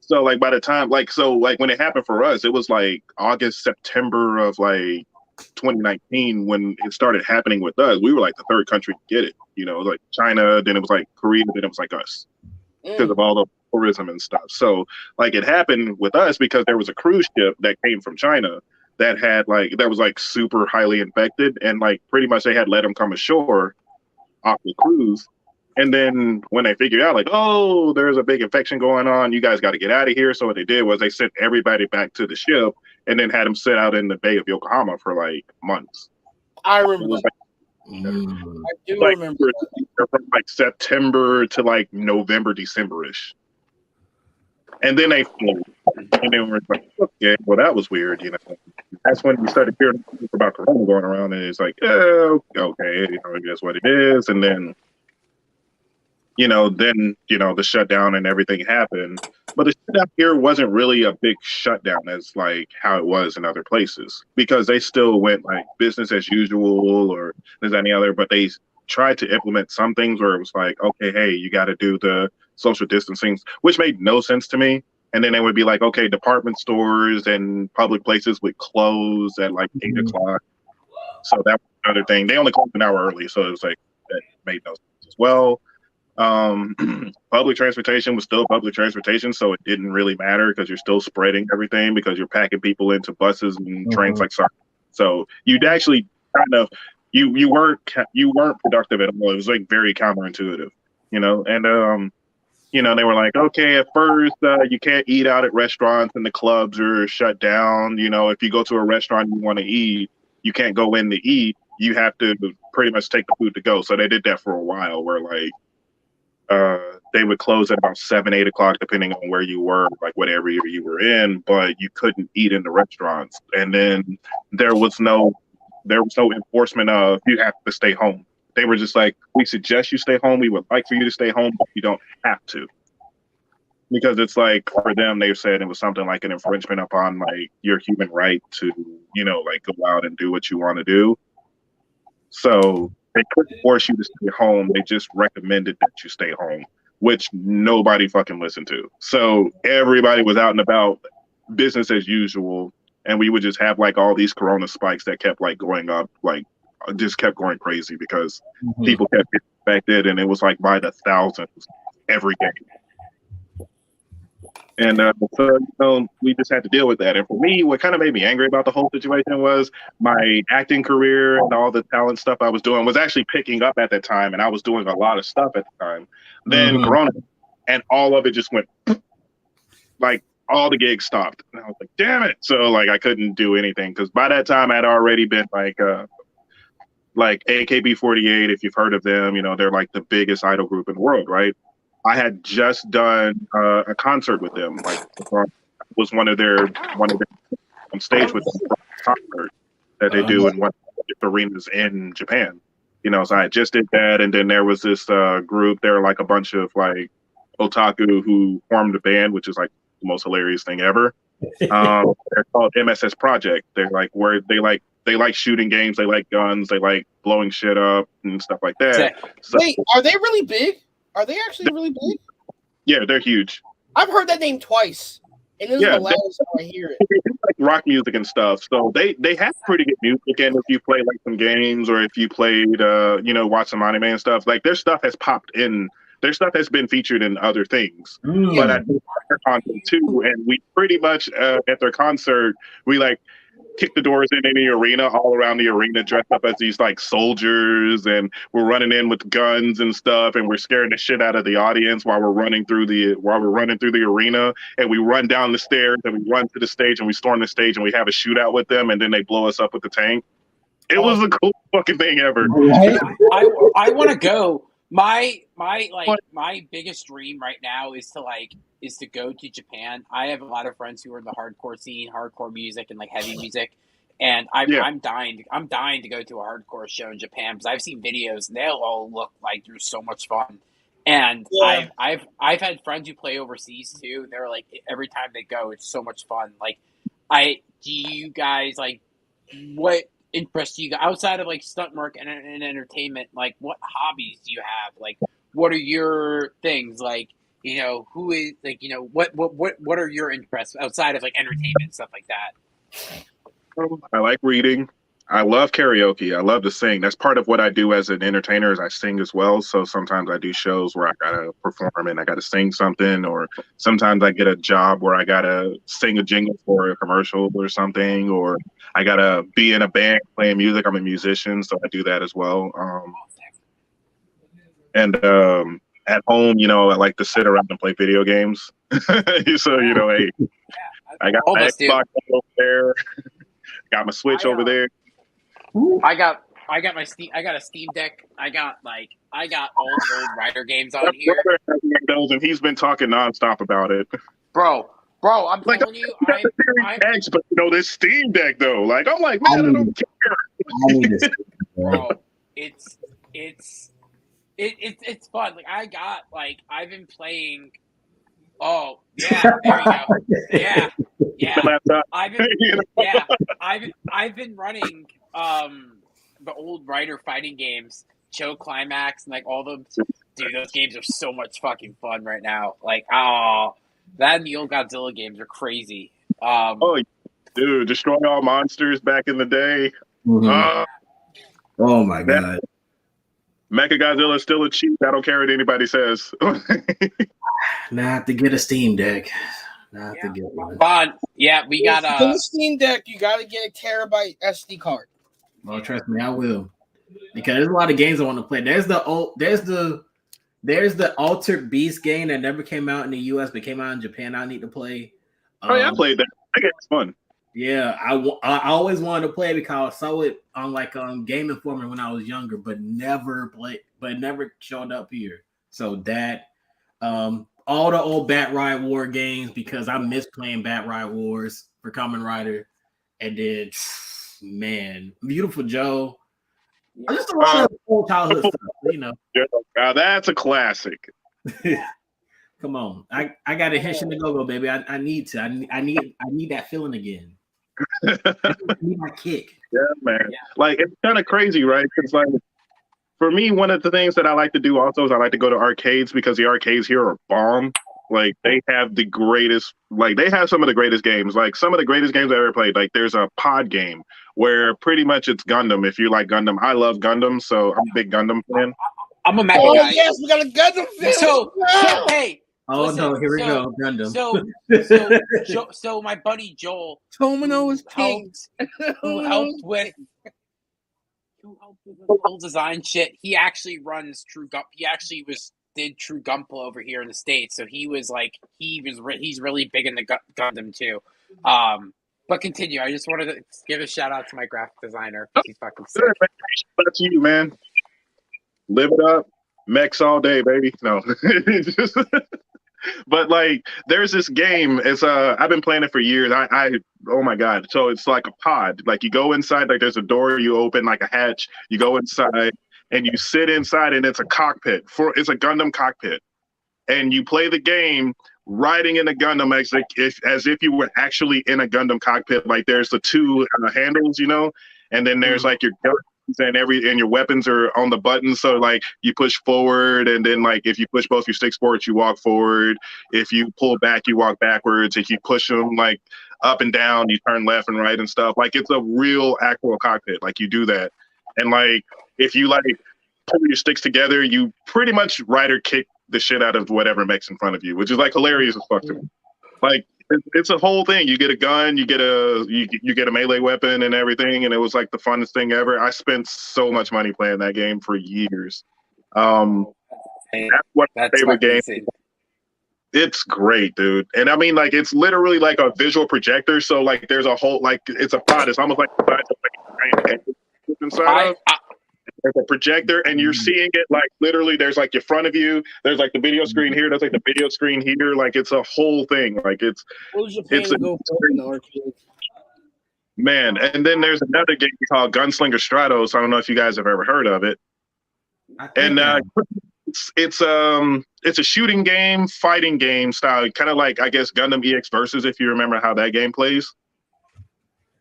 So like by the time like when it happened for us, it was like August, September of like 2019 when it started happening with us. We were like the third country to get it. You know, like China, then it was like Korea, then it was like us because of all the tourism and stuff. So like it happened with us because there was a cruise ship that came from China that was like super highly infected, and like pretty much they had let them come ashore off the cruise. And then when they figured out like, oh, there's a big infection going on, you guys got to get out of here. So what they did was they sent everybody back to the ship and then had them sit out in the Bay of Yokohama for like months. I remember that. I do remember that. From like September to like November, December-ish. And then they flew. And then we're like, okay, well, that was weird, you know. That's when we started hearing about Corona going around, and it's like, oh, okay, you know, I guess what it is. And then, the shutdown and everything happened. But the shutdown here wasn't really a big shutdown as like how it was in other places, because they still went like business as usual or there's any other, but they tried to implement some things where it was like, okay, hey, you got to do the social distancing, which made no sense to me. And then they would be like, okay, department stores and public places would close at like 8 o'clock. So that was another thing. They only closed an hour early. So it was like, that made no sense as well. Public transportation was still public transportation. So it didn't really matter because you're still spreading everything because you're packing people into buses and trains like so. So you'd actually kind of, you weren't productive at all. It was like very counterintuitive, you know, and, they were like, okay, at first, you can't eat out at restaurants and the clubs are shut down. You know, if you go to a restaurant and you want to eat, you can't go in to eat. You have to pretty much take the food to go. So they did that for a while where like they would close at about 7, 8 o'clock, depending on where you were, like what area you were in, but you couldn't eat in the restaurants. And then there was no enforcement of you have to stay home. They were just like, we suggest you stay home. We would like for you to stay home, but you don't have to. Because it's like, for them, they said it was something like an infringement upon like your human right to, like go out and do what you want to do. So they couldn't force you to stay home. They just recommended that you stay home, which nobody fucking listened to. So everybody was out and about, business as usual. And we would just have like all these Corona spikes that kept like going up, like, just kept going crazy because people kept getting infected, and it was like by the thousands every day. And so we just had to deal with that. And for me, what kind of made me angry about the whole situation was my acting career and all the talent stuff I was doing was actually picking up at that time, and I was doing a lot of stuff at the time. Then Corona, and all of it just went like all the gigs stopped, and I was like, damn it! So like I couldn't do anything because by that time I'd already been like AKB48. If you've heard of them, they're like the biggest idol group in the world, right? I had just done a concert with them. Like, was one of their on stage with them concert that they do in one of the arenas in Japan. So I just did that, and then there was this group. They're like a bunch of like otaku who formed a band, which is like the most hilarious thing ever. They're called MSS Project. They're like where they like shooting games, they like guns, they like blowing shit up and stuff like that. So, wait, are they really big? Are they actually really big? Yeah, they're huge. I've heard that name twice, and this is the last time I hear it. It's like rock music and stuff. So they have pretty good music, and if you play like some games or if you played, watch some anime and stuff, like their stuff has popped in. Their stuff has been featured in other things. But I do their content too, and we pretty much at their concert we like kick the doors in the arena, all around the arena, dressed up as these like soldiers, and we're running in with guns and stuff, and we're scaring the shit out of the audience while we're running through the arena, and we run down the stairs and we run to the stage and we storm the stage and we have a shootout with them, and then they blow us up with the tank. It was the coolest fucking thing ever. I want to go. My biggest dream right now is to go to Japan. I have a lot of friends who are in the hardcore scene, hardcore music and like heavy music, and I'm dying to go to a hardcore show in Japan because I've seen videos and they all look like they're so much fun. And I've had friends who play overseas too. They're like every time they go, it's so much fun. Like, do you guys like what interests you outside of like stunt work and entertainment? Like, what hobbies do you have? Like, what are your things? Like, who is like, what are your interests outside of like entertainment and stuff like that? I like reading. I love karaoke. I love to sing. That's part of what I do as an entertainer is I sing as well. So sometimes I do shows where I gotta perform and I gotta sing something, or sometimes I get a job where I gotta sing a jingle for a commercial or something, or I gotta be in a band playing music. I'm a musician, so I do that as well. At home, I like to sit around and play video games. So, hey, I got my Xbox over there, got my Switch over there. I got my Steam. I got a Steam Deck. I got all the old Rider games on here. And he's been talking nonstop about it, bro. I'm telling you, but this Steam Deck though, like I'm like, man, I don't care. Bro, it's fun. Like I've been playing. Oh yeah, there you go. Yeah. I've been running the old Rider fighting games, Cho Climax, and like all the dude. Those games are so much fucking fun right now. Like that and the old Godzilla games are crazy. Dude, destroy all monsters back in the day. Oh my god. Mechagodzilla is still a cheat. I don't care what anybody says. Now I have to get a Steam Deck. Now I have to get one. Fun. Yeah, we got the Steam Deck. You got to get a terabyte SD card. Oh, trust me, I will. Because there's a lot of games I want to play. There's the Altered Beast game that never came out in the US but came out in Japan. I need to play. I played that. I think it's fun. Yeah, I always wanted to play it because I saw it on like Game Informer when I was younger, but never showed up here. So that all the old Bat Ride War games, because I miss playing Bat Ride Wars for Kamen Rider, and then man, Beautiful Joe. Just a lot of old childhood stuff, Now that's a classic. Come on, I got a Henshin to go, baby. I need to. I need that feeling again. I need my kick. Yeah, man. Yeah. Like it's kind of crazy, right? Because like for me, one of the things that I like to do also is I like to go to arcades because the arcades here are bomb. Like they have the greatest. Like they have some of the greatest games. Like some of the greatest games I ever played. Like there's a pod game where pretty much it's Gundam. If you like Gundam, I love Gundam, so I'm a big Gundam fan. I'm a Mecha guy. Yes, we got a Gundam fan. So hey, Oh Listen, no, here we go, Gundam. So my buddy Joel, Tomino is king. who helped with the whole design shit. He actually runs True Gump. He actually did True Gunpla over here in the States. So he was like he's really big in the Gundam too. But continue. I just wanted to give a shout out to my graphic designer because he's fucking sick. Shout out to you, man. Live it up. Mechs all day, baby. No. But like there's this game, it's I've been playing it for years. I oh my god. So it's like a pod. Like you go inside, like there's a door you open, like a hatch, you go inside and you sit inside and it's a cockpit. It's a Gundam cockpit. And you play the game riding in a Gundam as if you were actually in a Gundam cockpit. Like there's the two handles, you know, and then there's like your guns and your weapons are on the buttons. So like you push forward, and then like if you push both your sticks forward, you walk forward. If you pull back, you walk backwards. If you push them like up and down, you turn left and right and stuff. Like it's a real actual cockpit. Like you do that, and like if you like pull your sticks together, you pretty much ride or kick the shit out of whatever mech's in front of you, which is like hilarious as fuck to me. Like it's a whole thing. You get a gun, you get a melee weapon and everything, and it was like the funnest thing ever. I spent so much money playing that game for years. That's one of my favorite games. It's great, dude. And I mean, like it's literally like a visual projector. So like there's a whole like it's a pod. It's almost like inside of. There's a projector and you're seeing it like literally there's like your front of you, there's like the video screen here, there's like the video screen here, like it's a whole thing. Like it's man. And then there's another game called Gunslinger Stratos. I don't know if you guys have ever heard of it. And it's a shooting game, fighting game style, kind of like I guess Gundam EX Versus, if you remember how that game plays.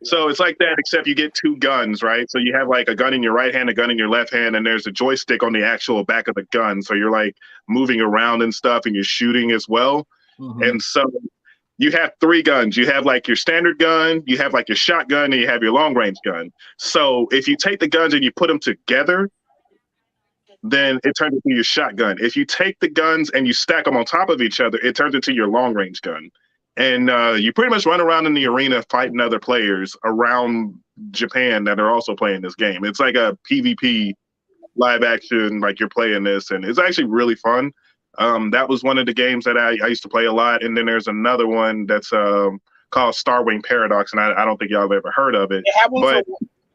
So it's like that, except you get two guns, right? So you have like a gun in your right hand, a gun in your left hand, and there's a joystick on the actual back of the gun. So you're like moving around and stuff, and you're shooting as well. Mm-hmm. And so you have three guns. You have like your standard gun, you have like your shotgun, and you have your long range gun. So if you take the guns and you put them together, then it turns into your shotgun. If you take the guns and you stack them on top of each other, it turns into your long range gun. And you pretty much run around in the arena fighting other players around Japan that are also playing this game. It's like a PvP live action, like you're playing this, and it's actually really fun. That was one of the games that I used to play a lot. And then there's another one that's called Starwing Paradox, and I don't think y'all have ever heard of it. They have one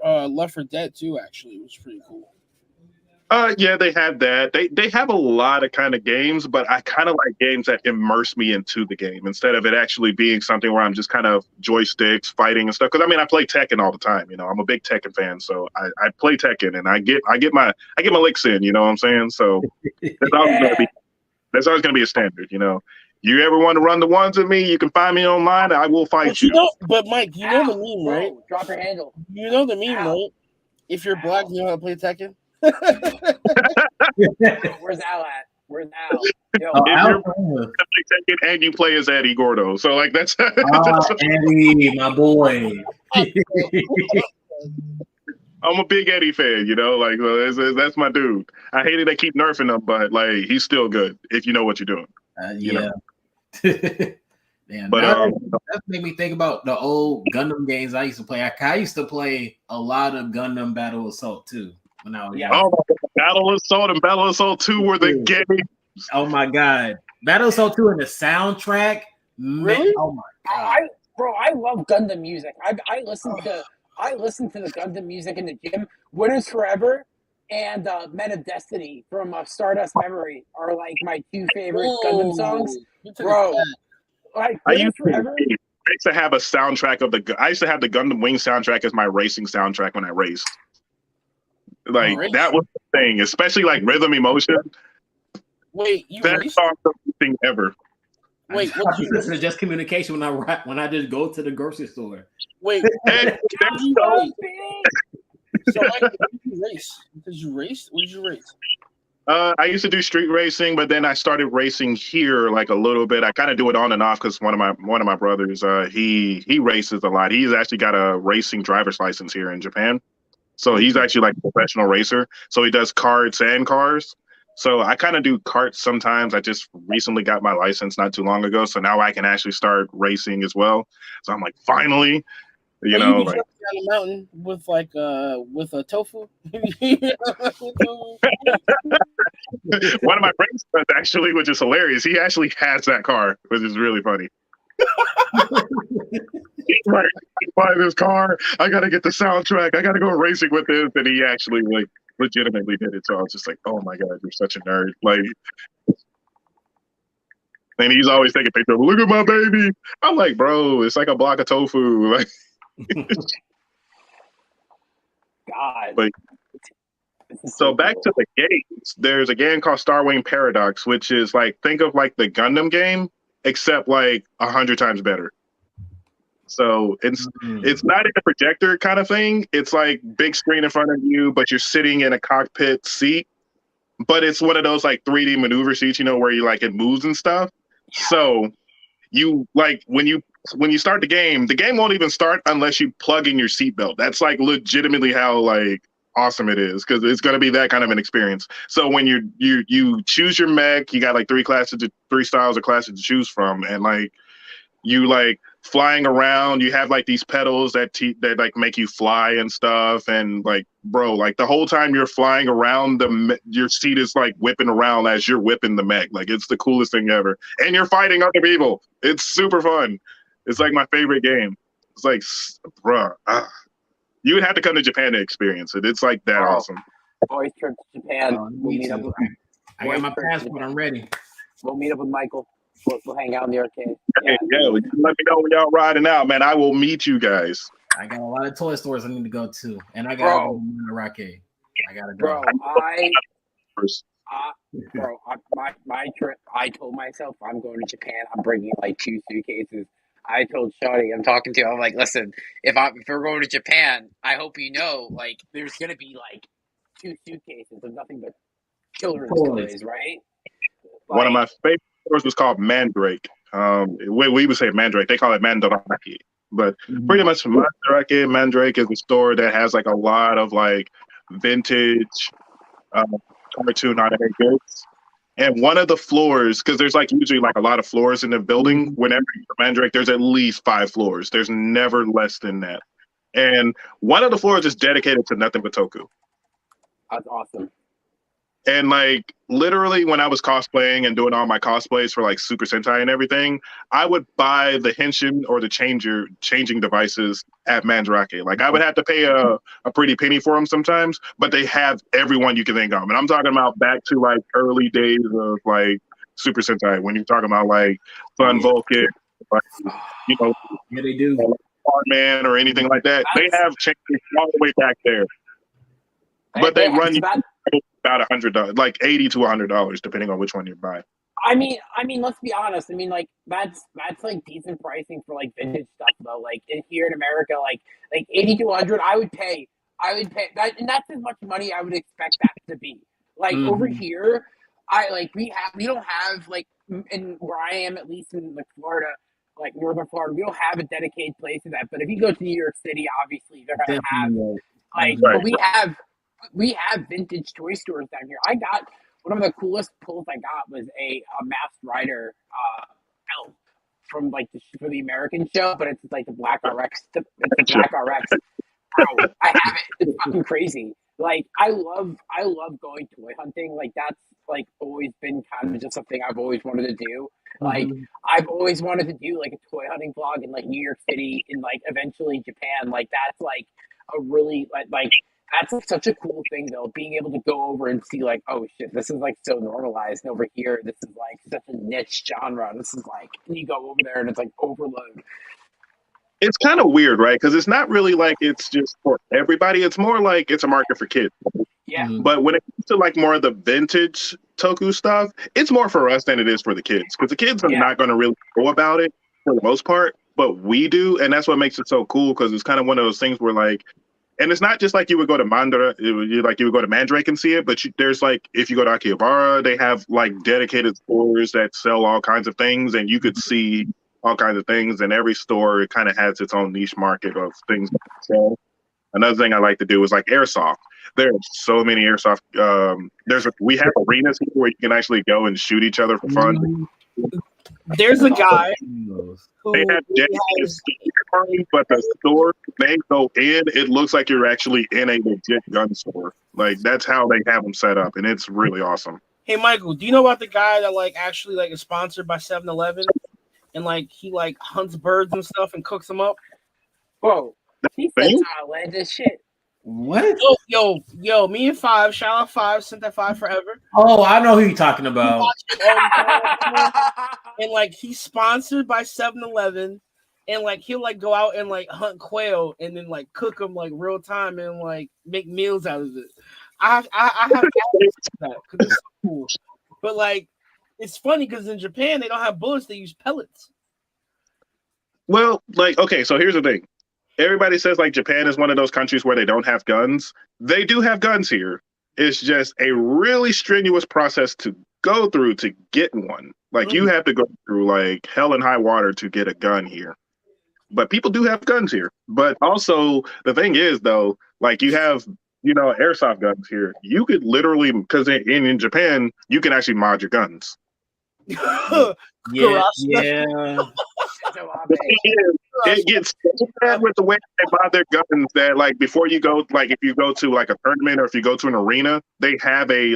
for Left 4 Dead too, actually. It was pretty cool. Yeah, they have that. They have a lot of kind of games, but I kind of like games that immerse me into the game instead of it actually being something where I'm just kind of joysticks fighting and stuff. Because I mean, I play Tekken all the time. You know, I'm a big Tekken fan, so I play Tekken and I get my licks in. You know what I'm saying? So that's always gonna be a standard. You know, you ever want to run the ones with me? You can find me online. I will fight you. But Mike, you know the meme, right? Drop your handle. You know the meme, right? If you're black, you know how to play Tekken. Where's Al at? Where's Al? Yo, and you play as Eddie Gordo, so like that's Eddie, my boy. I'm a big Eddie fan, you know, like that's my dude. I hate it they keep nerfing him, but like he's still good if you know what you're doing. You know? Man, but that made me think about the old Gundam games I used to play. I used to play a lot of Gundam Battle Assault too. When I was young. Oh, Battle Assault and Battle Assault 2 were the games. Oh my god, Battle Assault 2 and the soundtrack. Really? Man, oh my god, I love Gundam music. I listen to the Gundam music in the gym. Winners Forever and Men of Destiny from Stardust Memory are like my two favorite Gundam songs, bro. Like Winners Forever. I used to have a soundtrack I used to have the Gundam Wing soundtrack as my racing soundtrack when I raced. Like that was the thing, especially like Rhythm Emotion. Wait, you that song thing ever. Wait, what you listen to Just Communication when I just go to the grocery store. Wait, so Mike, did you race? Did you race? What did you race? I used to do street racing, but then I started racing here like a little bit. I kind of do it on and off because one of my brothers, he races a lot. He's actually got a racing driver's license here in Japan. So he's actually like a professional racer. So he does karts and cars. So I kind of do karts sometimes. I just recently got my license not too long ago, so now I can actually start racing as well. So I'm like, finally, you But know, you be like jumping down the mountain with a tofu. one of my friends actually, which is hilarious. He actually has that car, which is really funny. He's like, buy this car. I gotta get the soundtrack. I gotta go racing with this, and he actually like legitimately did it. So I was just like, oh my god, you're such a nerd. Like, and he's always taking pictures. Look at my baby. I'm like, bro, it's like a block of tofu. Like, God. but so back to the games. There's a game called Star Wing Paradox, which is like think of like the Gundam game, except like 100 times better. So it's not in a projector kind of thing. It's like big screen in front of you, but you're sitting in a cockpit seat. But it's one of those like 3D maneuver seats, you know, where you like it moves and stuff. So you like when you start the game won't even start unless you plug in your seatbelt. That's like legitimately how like awesome it is, because it's going to be that kind of an experience. So when you choose your mech, you got like three styles of classes to choose from, and like you like flying around, you have like these pedals that like make you fly and stuff, and like bro, like the whole time you're flying around your seat is like whipping around as you're whipping the mech. Like it's the coolest thing ever, and you're fighting other people. It's super fun. It's like my favorite game. It's like bruh, you would have to come to Japan to experience it. It's like that awesome. Boys trip to Japan. Me too. I got my passport. I'm ready. We'll meet up with Michael. We'll hang out in the arcade. Hey, yo, let me know when y'all riding out, man. I will meet you guys. I got a lot of toy stores I need to go to, and I gotta go to Mandarake. I gotta go. My trip. I told myself I'm going to Japan. I'm bringing like 2 suitcases. I told Shawty, I'm talking to. I'm like, listen, if we're going to Japan, I hope you know, like, there's gonna be like 2 suitcases of nothing but children's toys, right? Like, one of my favorite stores was called Mandrake. We would say Mandrake. They call it Mandarake. But pretty much Mandrake is a store that has like a lot of like vintage cartoon anime goods. And one of the floors, because there's like usually like a lot of floors in the building, whenever you're Mandrake, there's at least 5 floors. There's never less than that. And one of the floors is dedicated to nothing but Toku. That's awesome. And like literally when I was cosplaying and doing all my cosplays for like Super Sentai and everything, I would buy the henshin or the changing devices at Mandarake. Like I would have to pay a pretty penny for them sometimes, but they have everyone you can think of. And I'm talking about back to like early days of like Super Sentai, when you're talking about like Sun Vulcan, like, you know, yeah, they do. Man or anything like that. They have changed all the way back there. But they run you about $100, like $80 to $100, depending on which one you buy. I mean, let's be honest. I mean, like that's like decent pricing for like vintage stuff, though. Like here in America, like 80 to 100, I would pay that, and that's as much money I would expect that to be. Like over here, we don't have like in where I am, at least in like Florida, like northern Florida, we don't have a dedicated place for that. But if you go to New York City, obviously they're gonna have but we have vintage toy stores down here. I got one of the coolest pulls I got was a Masked Rider elf from like for the American show, but it's like the Black RX. It's the Black RX. Bro, I have it. It's fucking crazy. Like I love going toy hunting. Like that's like always been kind of just something I've always wanted to do. Like I've always wanted to do like a toy hunting vlog in like New York City and like eventually Japan. Like that's like a really like that's such a cool thing though, being able to go over and see like, oh shit, this is like so normalized, and over here this is like such a niche genre. This is like, and you go over there and it's like overload. It's kind of weird, right? Because it's not really like it's just for everybody. It's more like it's a market for kids. Yeah. But when it comes to like more of the vintage Toku stuff, it's more for us than it is for the kids, because the kids are not going to really know about it for the most part, but we do, and that's what makes it so cool, because it's kind of one of those things where like, and it's not just like you would go to you would go to Mandrake and see it, but there's like, if you go to Akihabara, they have like dedicated stores that sell all kinds of things, and you could see all kinds of things, and every store kind of has its own niche market of things to sell. Another thing I like to do is like airsoft. There's so many airsoft. We have arenas here where you can actually go and shoot each other for fun. There's a guy who They have has, but the store they go in, it looks like you're actually in a legit gun store. Like that's how they have them set up, and it's really awesome. Hey Michael, do you know about the guy that like actually like is sponsored by 7-Eleven and like he like hunts birds and stuff and cooks them up? Whoa, he said Thank you. outlandish shit. What? Yo, me and Five, shout out Five, sent that Five forever. Oh, I know who you're talking about. And like he's sponsored by 7-Eleven, and like he'll like go out and like hunt quail and then like cook them like real time and like make meals out of it. I have access to that because it's so cool. But like it's funny because in Japan they don't have bullets; they use pellets. Well, like okay, so here's the thing. Everybody says like Japan is one of those countries where they don't have guns. They do have guns here. It's just a really strenuous process to go through to get one. Like you have to go through like hell and high water to get a gun here. But people do have guns here. But also the thing is though, like you have, airsoft guns here. You could literally, because in Japan, you can actually mod your guns. Yeah. It gets so bad with the way they buy their guns that like before you go, like if you go to like a tournament or if you go to an arena, they have a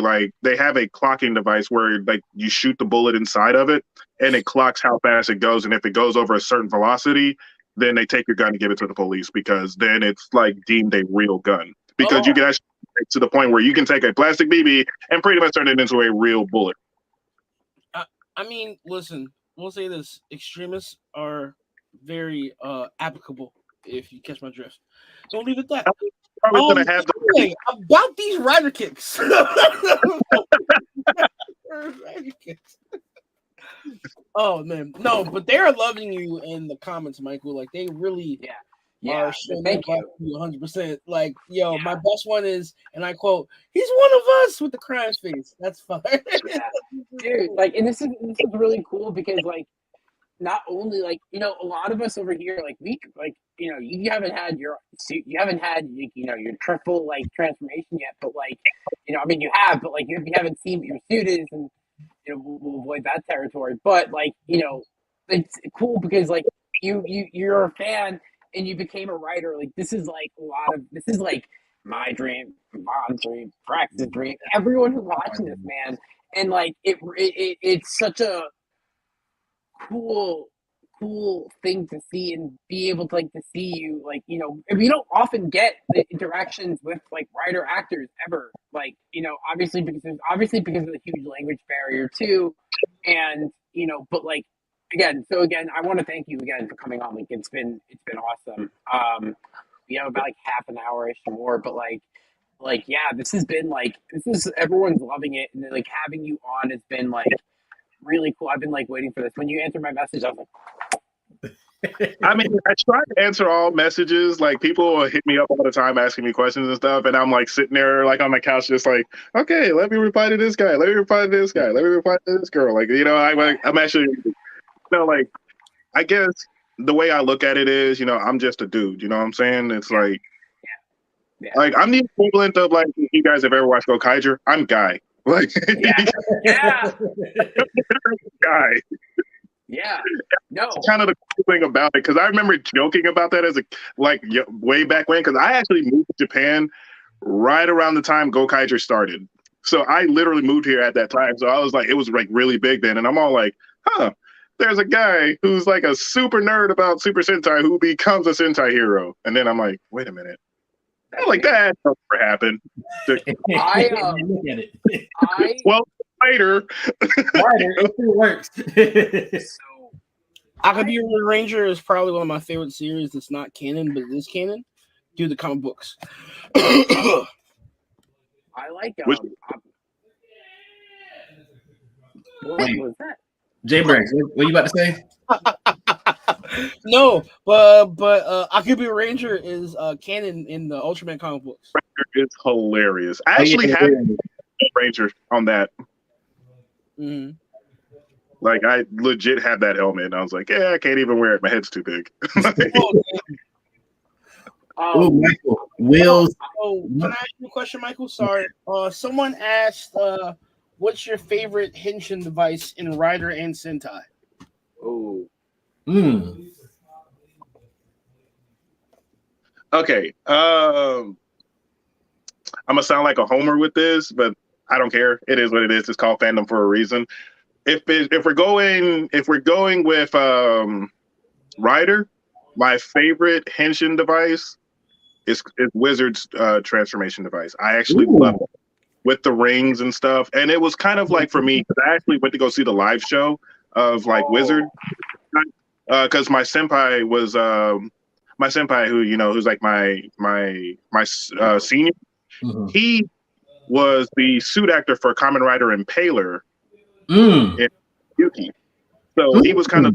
clocking device where like you shoot the bullet inside of it and it clocks how fast it goes, and if it goes over a certain velocity, then they take your gun and give it to the police because then it's like deemed a real gun because you can actually get to the point where you can take a plastic BB and pretty much turn it into a real bullet. I mean, listen, we'll say this: extremists are very applicable. If you catch my drift, don't leave it at that. Probably gonna have anyway, about these rider kicks. Oh man, no, but they're loving you in the comments, Michael. Like they really, are showing thank you 100%. Like, yo, my best one is, and I quote, "He's one of us" with the crying face. That's fine, dude. Like, and this is really cool because like, not only like a lot of us over here like you haven't had your triple like transformation yet, but like I mean you have, but like you haven't seen what your suit is, and we'll avoid that territory. But like it's cool because like you're a fan and you became a writer. Like this is like my dream, mom's dream, Brax's dream, everyone who's watching this, man. And like it's such a cool thing to see and be able to see you if you don't often get the interactions with like writer actors ever, like obviously because of the huge language barrier too, and but like again I want to thank you again for coming on. Like it's been awesome. We have about like half an hour-ish or more, but this has been everyone's loving it, and then like having you on has been like really cool. I've been like waiting for this. When you answered my message, I was like, I mean, I try to answer all messages. Like people will hit me up all the time asking me questions and stuff, and I'm like sitting there like on the couch, just like, okay, let me reply to this guy, let me reply to this guy, let me reply to this girl. Like I'm actually, like I guess the way I look at it is, I'm just a dude. You know what I'm saying? It's like, like I'm the equivalent of like if you guys have ever watched Go Kaiser, I'm Guy. Like, Guy. Yeah, no. That's kind of the cool thing about it, because I remember joking about that as way back when, because I actually moved to Japan right around the time Go Kaiser started. So I literally moved here at that time. So I was like, it was like really big then, and I'm all like, there's a guy who's like a super nerd about Super Sentai who becomes a Sentai hero, and then I'm like, wait a minute. I'm like, that never happened. Well, later. It works. Akabiri Ranger is probably one of my favorite series that's not canon, but it is canon. Do the comic books. I like Which- what was that? Jay Branks, what you about to say? No, but Akabiri Ranger is canon in the Ultraman comic books. Ranger is hilarious. I actually have Ranger on that. Mm-hmm. Like I legit had that helmet, and I was like, yeah, I can't even wear it. My head's too big. Oh, Michael, Will's. Oh, can I ask you a question, Michael? Sorry. Someone asked, what's your favorite henshin device in Rider and Sentai? Oh, Okay. I'm gonna sound like a homer with this, but I don't care. It is what it is. It's called fandom for a reason. If we're going with Rider, my favorite henshin device is Wizard's transformation device. I actually love it with the rings and stuff. And it was kind of like for me, because I actually went to go see the live show of like Wizard, because my senpai was my senpai who who's like my senior. Mhm. He was the suit actor for Kamen Rider Impaler in Yuki. So he was kind of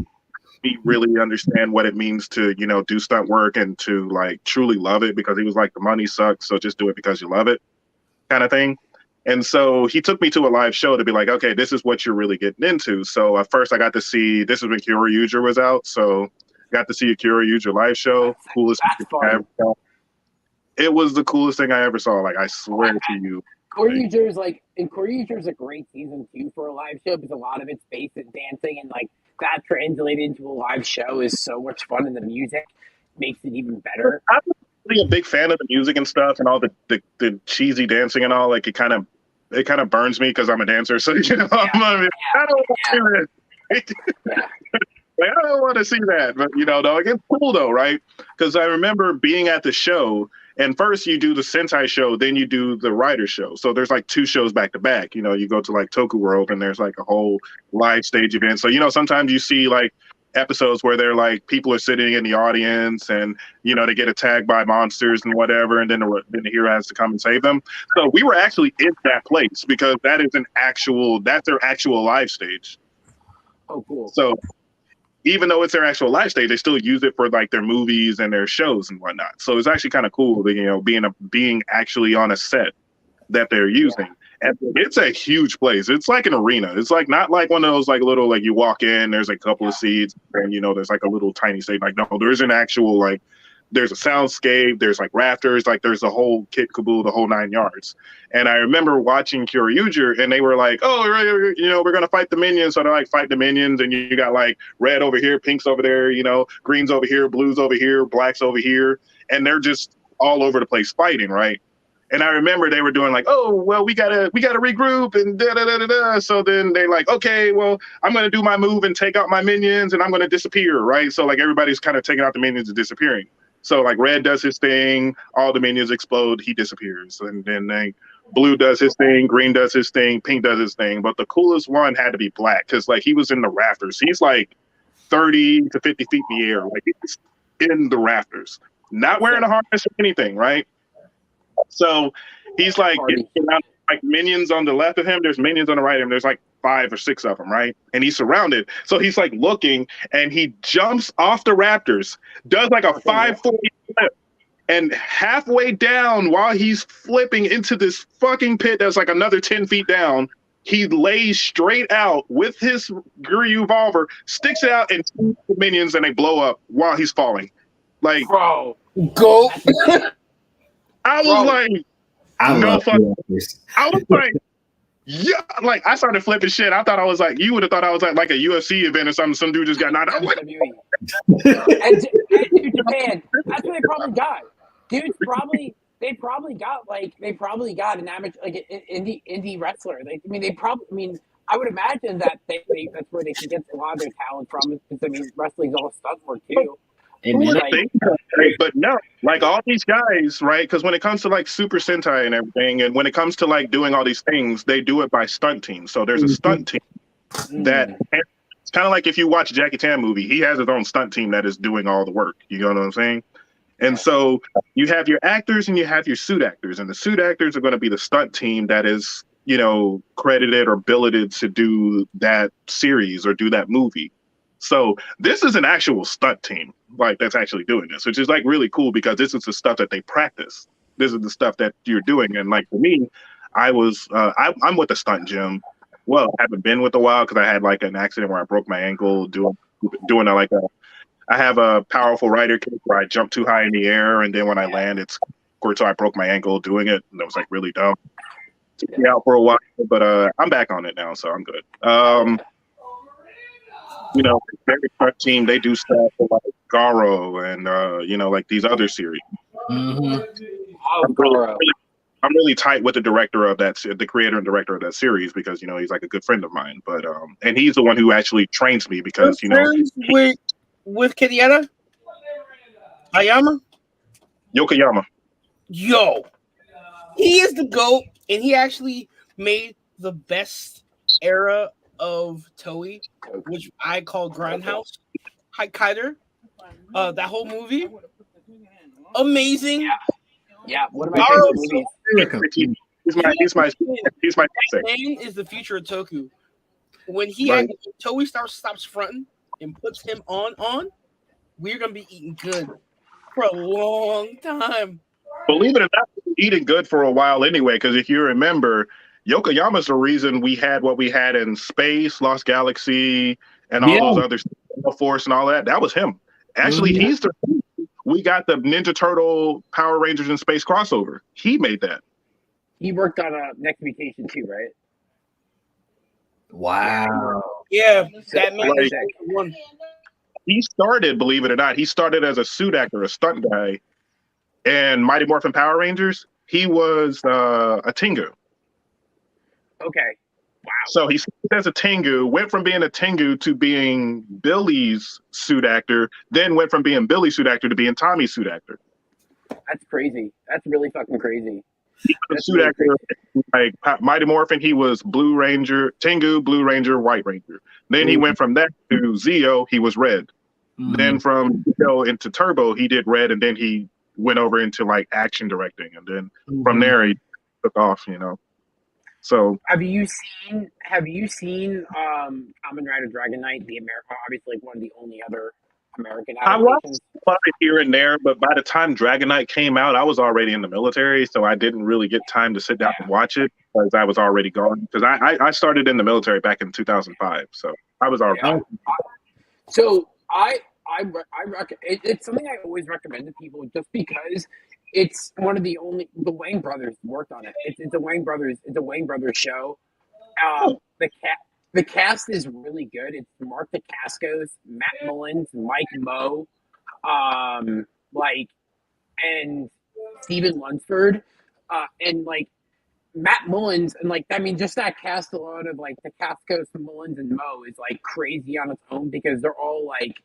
me really understand what it means to do stunt work and to like truly love it, because he was like, the money sucks, so just do it because you love it, kind of thing. And so he took me to a live show to be like, okay, this is what you're really getting into. So at first I got to see, this is when Kyoryuger was out, so got to see a Kyoryuger live show. Coolest thing I ever saw. It was the coolest thing I ever saw. Like, I swear to you. Kyoryuger's Kyoryuger's a great season too for a live show, because a lot of it's based in dancing, and like that translated into a live show is so much fun, and the music makes it even better. I'm really a big fan of the music and stuff, and all the cheesy dancing and all. Like, it kind of burns me because I'm a dancer. So I don't want to see that. Like, I don't want to see that, but like, it's cool though, right? Because I remember being at the show, and first you do the Sentai show, then you do the Rider show. So there's like 2 shows back to back. You go to like Toku World, and there's like a whole live stage event. So sometimes you see like episodes where they're like people are sitting in the audience, and they get attacked by monsters and whatever, and then the hero has to come and save them. So we were actually in that place, because that's their actual live stage. Oh, cool. So even though it's their actual live stage, they still use it for like their movies and their shows and whatnot. So it's actually kind of cool that, being actually on a set that they're using. And it's a huge place. It's like an arena. It's like not like one of those like little, like you walk in, there's a couple of seats, and there's like a little tiny stage. Like, no, there's an actual, like, there's a soundscape, there's like rafters, like there's a whole kit caboodle, the whole 9 yards. And I remember watching Kyoryuger, and they were like, oh, we're gonna fight the minions. So they're like, fight the minions, and you got like red over here, pinks over there, greens over here, blues over here, blacks over here, and they're just all over the place fighting, right? And I remember they were doing like, oh, well, we gotta regroup and da da da da da. So then they like, okay, well, I'm gonna do my move and take out my minions, and I'm gonna disappear, right? So like everybody's kind of taking out the minions and disappearing. So like red does his thing, all the minions explode, he disappears, and then blue does his thing, green does his thing, pink does his thing. But the coolest one had to be black, because like he was in the rafters. He's like 30 to 50 feet in the air, like he's in the rafters, not wearing a harness or anything, right? So he's like like minions on the left of him. There's minions on the right of him. There's like 5 or 6 of them, right? And he's surrounded. So he's like looking, and he jumps off the raptors, does like a 540 flip, and halfway down, while he's flipping into this fucking pit that's like another 10 feet down, he lays straight out with his Guryu revolver, sticks it out, and shoots the minions, and they blow up while he's falling. Like, Bro, Go. I was like, I was like, yeah, like I started flipping shit. I thought I was like, you would have thought I was at like a UFC event or something. Some dude just got knocked out. and dude, Japan, that's what they probably got. Dudes they probably got an amateur, like an indie wrestler. I would imagine that that's where they can get a lot of their talent from. Because wrestling's all stunt work too. But no, like all these guys, right? Because when it comes to like Super Sentai and everything, and when it comes to like doing all these things, they do it by stunt teams. So there's a stunt team that it's kind of like if you watch a Jackie Chan movie, he has his own stunt team that is doing all the work. You know what I'm saying? And so you have your actors and you have your suit actors, and the suit actors are going to be the stunt team that is, credited or billeted to do that series or do that movie. So this is an actual stunt team, like that's actually doing this, which is like really cool, because this is the stuff that they practice. This is the stuff that you're doing. And like for me, I'm with the stunt gym. Well, I haven't been with a while because I had like an accident where I broke my ankle doing I have a powerful rider kick where I jump too high in the air, and then when I land, it's so I broke my ankle doing it, and that was like really dumb. Took me out for a while, but I'm back on it now, so I'm good. You know, very front team, they do stuff like Garo and you know, like these other series. Mm-hmm. I'm really tight with the director of that, the creator and director of that series, because you know he's like a good friend of mine. But and he's the one who actually trains me because you know with Kiriata Ayama. Yokoyama. Yo, he is the GOAT, and he actually made the best era of Toei, which I call Grindhouse. Haikyder. That whole movie. Amazing. Yeah, one of my favorite movies. He's my That man is the future of Toku. When Toei stops fronting and puts him on, we're gonna be eating good for a long time. Believe it or not, eating good for a while anyway. Because if you remember, Yokoyama's the reason we had what we had in Space, Lost Galaxy, and all those other Force and all that. That was him. Actually, he's the we got the Ninja Turtle Power Rangers in Space crossover. He made that. He worked on Next Mutation too, right? Wow. Yeah, that man Like, is one. he started, believe it or not, he started as a suit actor, a stunt guy, and Mighty Morphin Power Rangers. He was a Tengu. Okay. Wow. So he started as a Tengu, went from being a Tengu to being Billy's suit actor, then went from being Billy's suit actor to being Tommy's suit actor. That's crazy. That's really fucking crazy. He was a suit actor, like Mighty Morphin, he was Blue Ranger, Tengu, Blue Ranger, White Ranger. Then he went from that to Zeo, he was Red. Then from Zeo into Turbo, he did Red, and then he went over into like action directing, and then from there he took off, you know. So have you seen Kamen Rider Dragon Knight, the America, obviously like one of the only other American I watched adaptations? it here and there, but by the time Dragon Knight came out, I was already in the military, so I didn't really get time to sit down and watch it because I was already gone. Because I started in the military back in 2005, so I was already. So it's something I always recommend to people just because it's one of the Wayne brothers worked on it. It's a Wayne brothers show. The cast is really good. It's Mark Dacascos, Matt Mullins, Mike Moe, and Stephen Lunsford, and like Matt Mullins, and like I mean, just that cast alone of like Dacascos, Mullins, and Moe is like crazy on its own because they're all like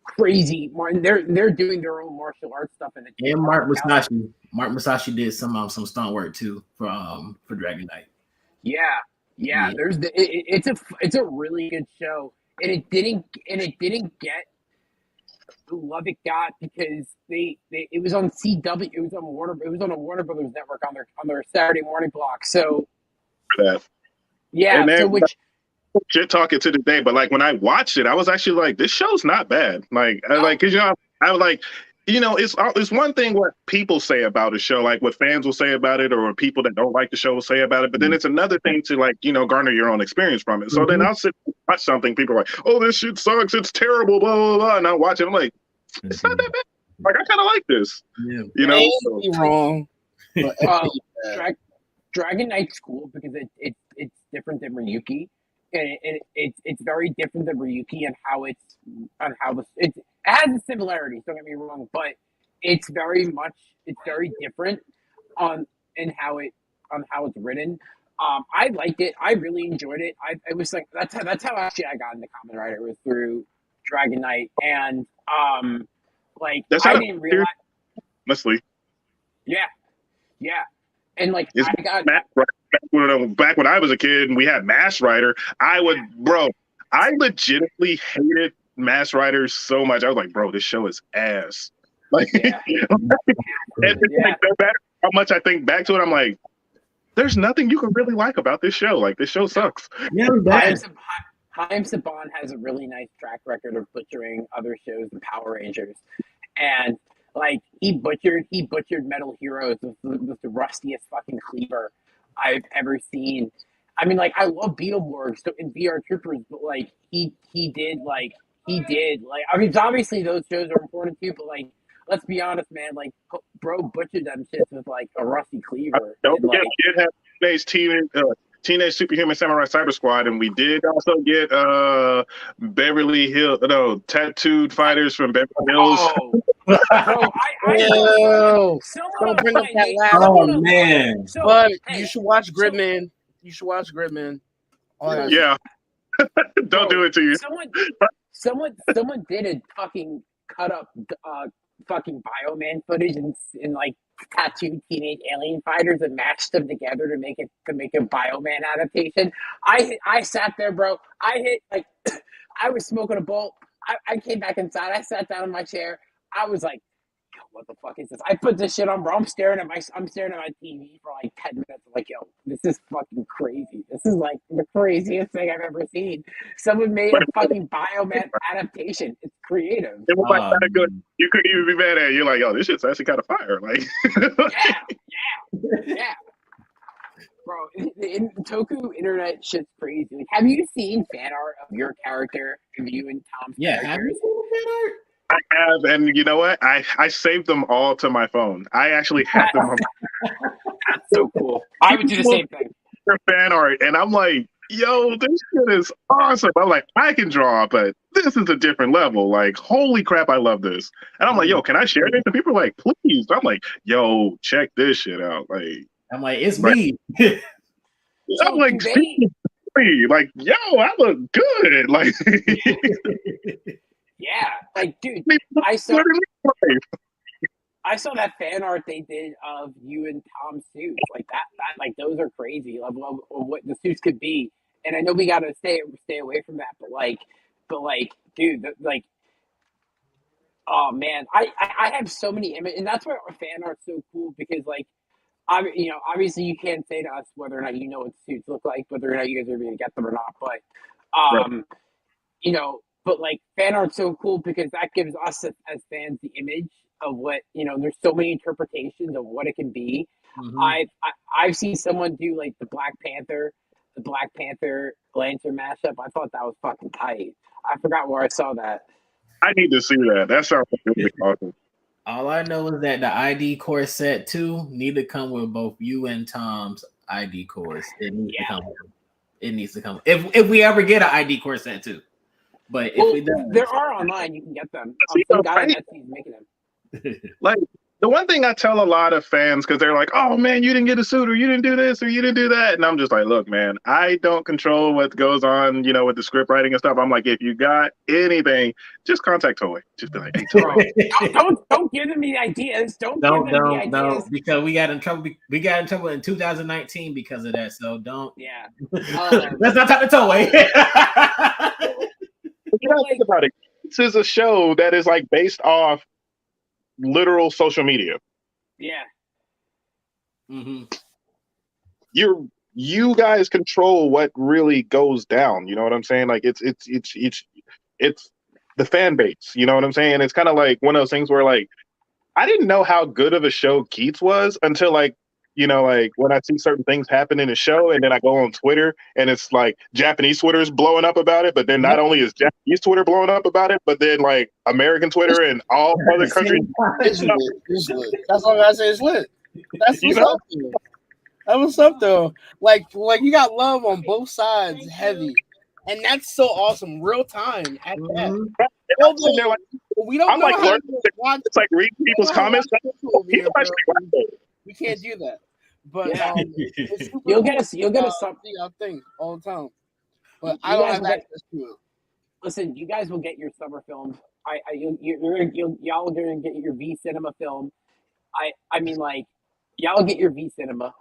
crazy. They're doing their own martial arts stuff, and Mark Musashi. Mark Musashi did some stunt work too for Dragon Knight. Yeah. There's it's a really good show, and it didn't get the love it got because it was on CW. It was on a Warner Brothers network on their Saturday morning block. So which. Shit talking to the day, but like when I watched it, I was actually like, this show's not bad. Like, cause you know, I was like, you know, it's one thing what people say about a show, like what fans will say about it, or people that don't like the show will say about it. But then it's another thing to like, you know, garner your own experience from it. So then I'll sit and watch something. People are like, oh, this shit sucks. It's terrible. Blah blah blah. And I watch it. I'm like, it's not that bad. Like I kind of like this. Yeah. You know, you're wrong. Dragon Knight's cool because it's different than Ryuki. And it's very different than Ryuki and it has a similarity. Don't get me wrong, but it's very different in how it's written. I liked it. I really enjoyed it. It was like that's how actually I got into Kamen Rider was through Dragon Knight, and that's I didn't realize. Honestly. Yeah, and like it's I got. Back when I was a kid and we had Mass Rider, I legitimately hated Mass Rider so much. I was like, bro, this show is ass. Like, how much I think back to it, I'm like, there's nothing you can really like about this show. Like, this show sucks. Yeah, Chaim Saban has a really nice track record of butchering other shows and Power Rangers, and like he butchered Metal Heroes with the rustiest fucking cleaver I've ever seen. I mean, like, I love Beetleborgs and VR Troopers, but like he did. I mean, obviously those shows are important too, but like let's be honest, man. Like, bro, butchered them shits with like a rusty cleaver. Don't And, forget, like, we did have Teenage Superhuman Samurai Cyber Squad, and we did also get Beverly Hills, no, tattooed fighters from Beverly Hills. oh, bro, Ew. someone Don't bring up online, that they- last Oh someone online- man. So, But hey, you should watch Gridman. You should watch Gridman. Oh, yeah. Yeah, don't bro, do it to you. someone did a fucking cut up fucking Bioman footage and like tattooed teenage alien fighters and matched them together to make a Bioman adaptation. I sat there, bro. I hit like I was smoking a bolt. I came back inside. I sat down in my chair. I was like, yo, what the fuck is this? I put this shit on, bro. I'm staring at my TV for like 10 minutes. I'm like, yo, this is fucking crazy. This is like the craziest thing I've ever seen. Someone made a fucking Bioman adaptation. It's creative. It was like kind of good. You couldn't even be mad at it. You're like, yo, this shit's actually kind of fire. Like, Yeah. Bro, the Toku internet shit's crazy. Like, have you seen fan art of your character, of you and Tom's Yeah, have characters? you seen that art? I have, and you know what? I saved them all to my phone. I actually have them on That's so cool. I would do the same thing. my fan art, and I'm like, yo, this shit is awesome. I'm like, I can draw, but this is a different level. Like, holy crap, I love this. And I'm like, yo, can I share this? And people are like, please. I'm like, yo, check this shit out. Like, I'm like, it's me. So I'm like, do they- seriously, like, yo, I look good. Like, yeah, like, dude, I saw that fan art they did of you and Tom's suits. Like that like those are crazy of what the suits could be. And I know we gotta stay away from that, but like, dude, like, oh man, I have so many images, and that's why our fan art's so cool because like, obviously you can't say to us whether or not you know what suits look like, whether or not you guys are gonna get them or not, but but like fan art's so cool because that gives us as fans the image of what there's so many interpretations of what it can be. Mhm. I've seen someone do like the Black Panther Lantern mashup. I thought that was fucking tight. I forgot where I saw that. I need to see that. That sounds really awesome. All I know is that the ID core set 2 need to come with both you and Tom's ID cores. It needs to come. It needs to come. If we ever get an ID core set 2. But if we don't, there are online, you can get them. See, Some guy right? on Etsy is making them. Like, the one thing I tell a lot of fans, because they're like, oh man, you didn't get a suit, or you didn't do this, or you didn't do that. And I'm just like, look, man, I don't control what goes on, with the script writing and stuff. I'm like, if you got anything, just contact Toei. Just be like, hey, Toei. Don't give them the ideas. Don't give them the ideas. because we got in trouble. We got in trouble in 2019 because of that. So don't. Yeah. Let's not talk to Toei. You gotta think about it. This is a show that is like based off literal social media. Yeah. Mm-hmm. You guys control what really goes down. You know what I'm saying? Like it's the fan base. You know what I'm saying? It's kind of like one of those things where like I didn't know how good of a show Geats was until like when I see certain things happen in the show, and then I go on Twitter and it's like Japanese Twitter is blowing up about it, but then not only is Japanese Twitter blowing up about it, but then like American Twitter and all other countries. It's lit. It's lit. That's all I say. It's lit. That's what's up. Though. That was up though. Like you got love on both sides, heavy, and that's so awesome. Real time at that. We don't know how to watch. It's like reading people's comments. We can't do that. But Yeah. you'll get us something thing all the time. But I don't have access to it. Listen, you guys will get your summer films. Y'all are gonna get your V Cinema film. I mean, like, y'all get your V Cinema,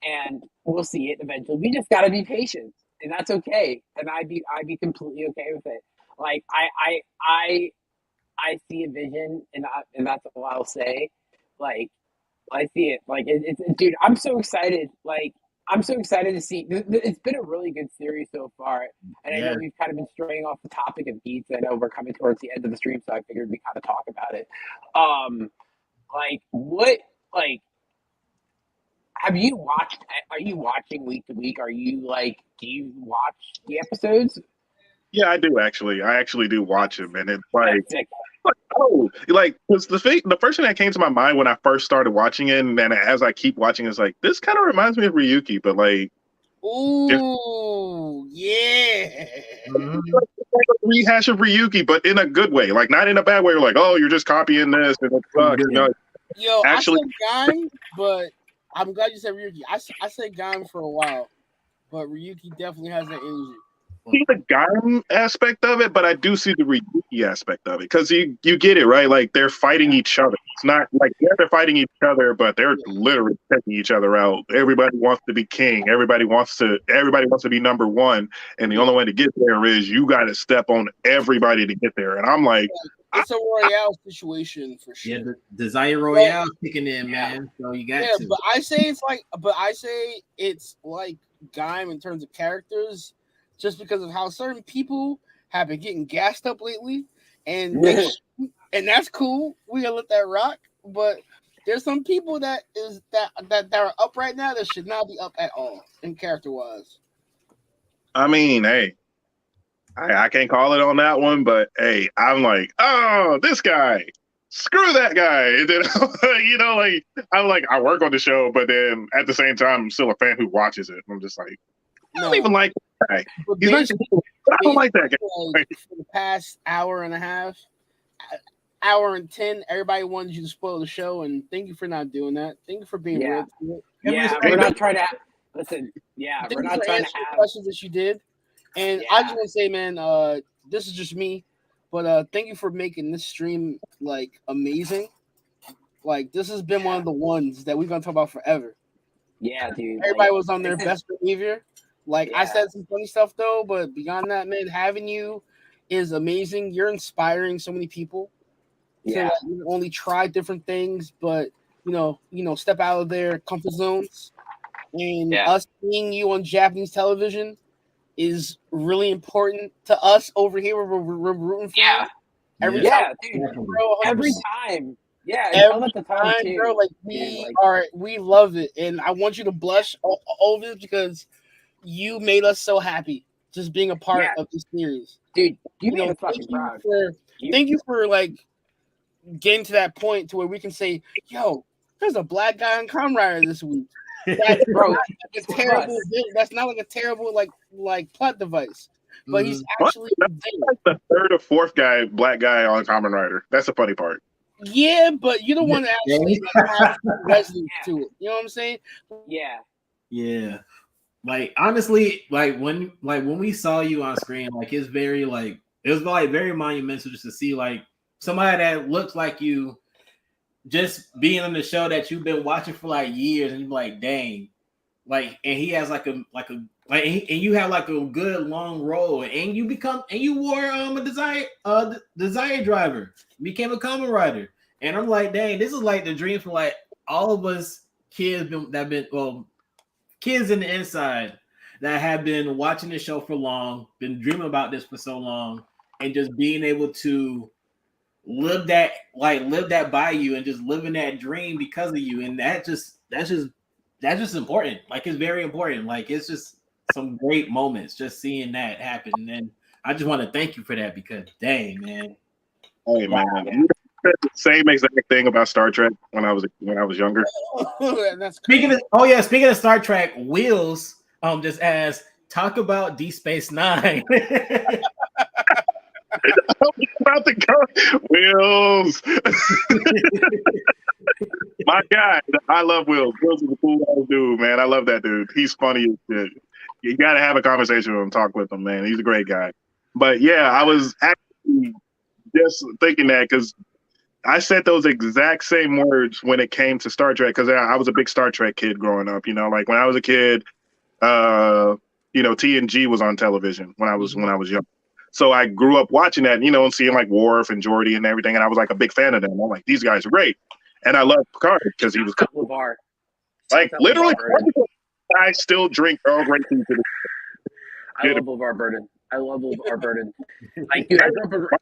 and we'll see it eventually. We just gotta be patient, and that's okay. And I'd be completely okay with it. Like, I see a vision, and that's all I'll say. Like, I see it. Like, it's dude. I'm so excited. Like, I'm so excited to see. It's been a really good series so far, and I know we've kind of been straying off the topic of Geats. I know we're coming towards the end of the stream, so I figured we kind of talk about it. Have you watched? Are you watching week to week? Are you like? Do you watch the episodes? Yeah, I do actually. I actually do watch them, and it's like, Oh, like, because the first thing that came to my mind when I first started watching it, and then as I keep watching, is like, this kind of reminds me of Ryuki, but like, Ooh, yeah. Mhm. it's like a rehash of Ryuki, but in a good way, like not in a bad way. You're like, oh, you're just copying this and it sucks. You know, Yo, actually, I said Gaim, but I'm glad you said Ryuki. I said Gaim for a while, but Ryuki definitely has that energy. see the Gaim aspect of it, but I do see the Ryuki aspect of it because you get it right. Like they're fighting each other. It's not like they're fighting each other, but they're literally taking each other out. Everybody wants to be king. Everybody wants to be number one, and the only way to get there is you got to step on everybody to get there. And I'm like, It's a Royale situation for Yeah, sure. the Desire Royale kicking in, man. So you got Yeah, to. but I say it's like Gaim in terms of characters, just because of how certain people have been getting gassed up lately, and and that's cool. We gotta let that rock. But there's some people that are up right now that should not be up at all in character wise. I mean, hey, I can't call it on that one, but hey, I'm like, oh, this guy, screw that guy. And then, you know, like I'm like, I work on the show, but then at the same time, I'm still a fan who watches it. I'm just like, I don't even like that guy. But He's nice, but I don't like that guy. like, for the past hour and a half, hour and 10, everybody wanted you to spoil the show, and thank you for not doing that. Thank you for being Yeah. real to it. Yeah, we're not trying to listen. Yeah, Thank we're you not for trying to answering the have. questions that you did. And I just want to say, man, this is just me, but thank you for making this stream like amazing. Like this has been one of the ones that we're gonna talk about forever. Yeah, dude. Everybody like, was on their this is- best behavior. Like I Yeah. said some funny stuff though, but beyond that, man, having you is amazing. You're inspiring so many people to Yeah. like, not only try different things, but step out of their comfort zones. And Yeah. us seeing you on Japanese television is really important to us over here. We're rooting for Yeah. you. Every Yeah. time, Yeah, dude. bro, Every 100%. time. Yeah, and tell Every at the time time, too. bro, like dude, we love it, and I want you to blush over this because you made us so happy just being a part of this series. dude, you made know, us fucking proud. thank you for like getting to that point to where we can say, "Yo, there's a black guy in Kamen Rider this week." That's Bro, not like a terrible. That's not like a terrible like plot device, but he's actually That's like the third or fourth black guy on Kamen Rider. That's the funny part. yeah, but you don't want to actually like, have resonance to it. You know what I'm saying? Yeah. Yeah. Like honestly, like when we saw you on screen, like it's very like it was like very monumental just to see like somebody that looks like you just being on the show that you've been watching for like years, and you're like, dang, like, and he has and you have like a good long role, and you wore a desire driver, became a Kamen Rider, and I'm like, dang, this is like the dream for like all of us kids kids in the inside that have been watching the show for long, been dreaming about this for so long, and just being able to live that by you and just living that dream because of you. And that's just important. Like it's very important. Like it's just some great moments just seeing that happen. And I just want to thank you for that because dang, man. Hey man, you said the same exact thing about Star Trek when I was younger. That's speaking of Star Trek, Wheels just as talk about D Space Nine. About the go Wheels. My guy, I love Wheels. Wheels is a cool ass dude, man. I love that dude. He's funny as shit. You gotta have a conversation with him, talk with him, man. He's a great guy. But yeah, I was actually just thinking that because I said those exact same words when it came to Star Trek because I was a big Star Trek kid growing up. You know, like when I was a kid, TNG was on television when I was young. So I grew up watching that, and seeing like Worf and Geordi and everything, and I was like a big fan of them. I'm like, these guys are great, and I love Picard because he was cool. Like literally, I still drink Earl Grey tea to this. I love LeVar Burton. Like, dude, I grew up.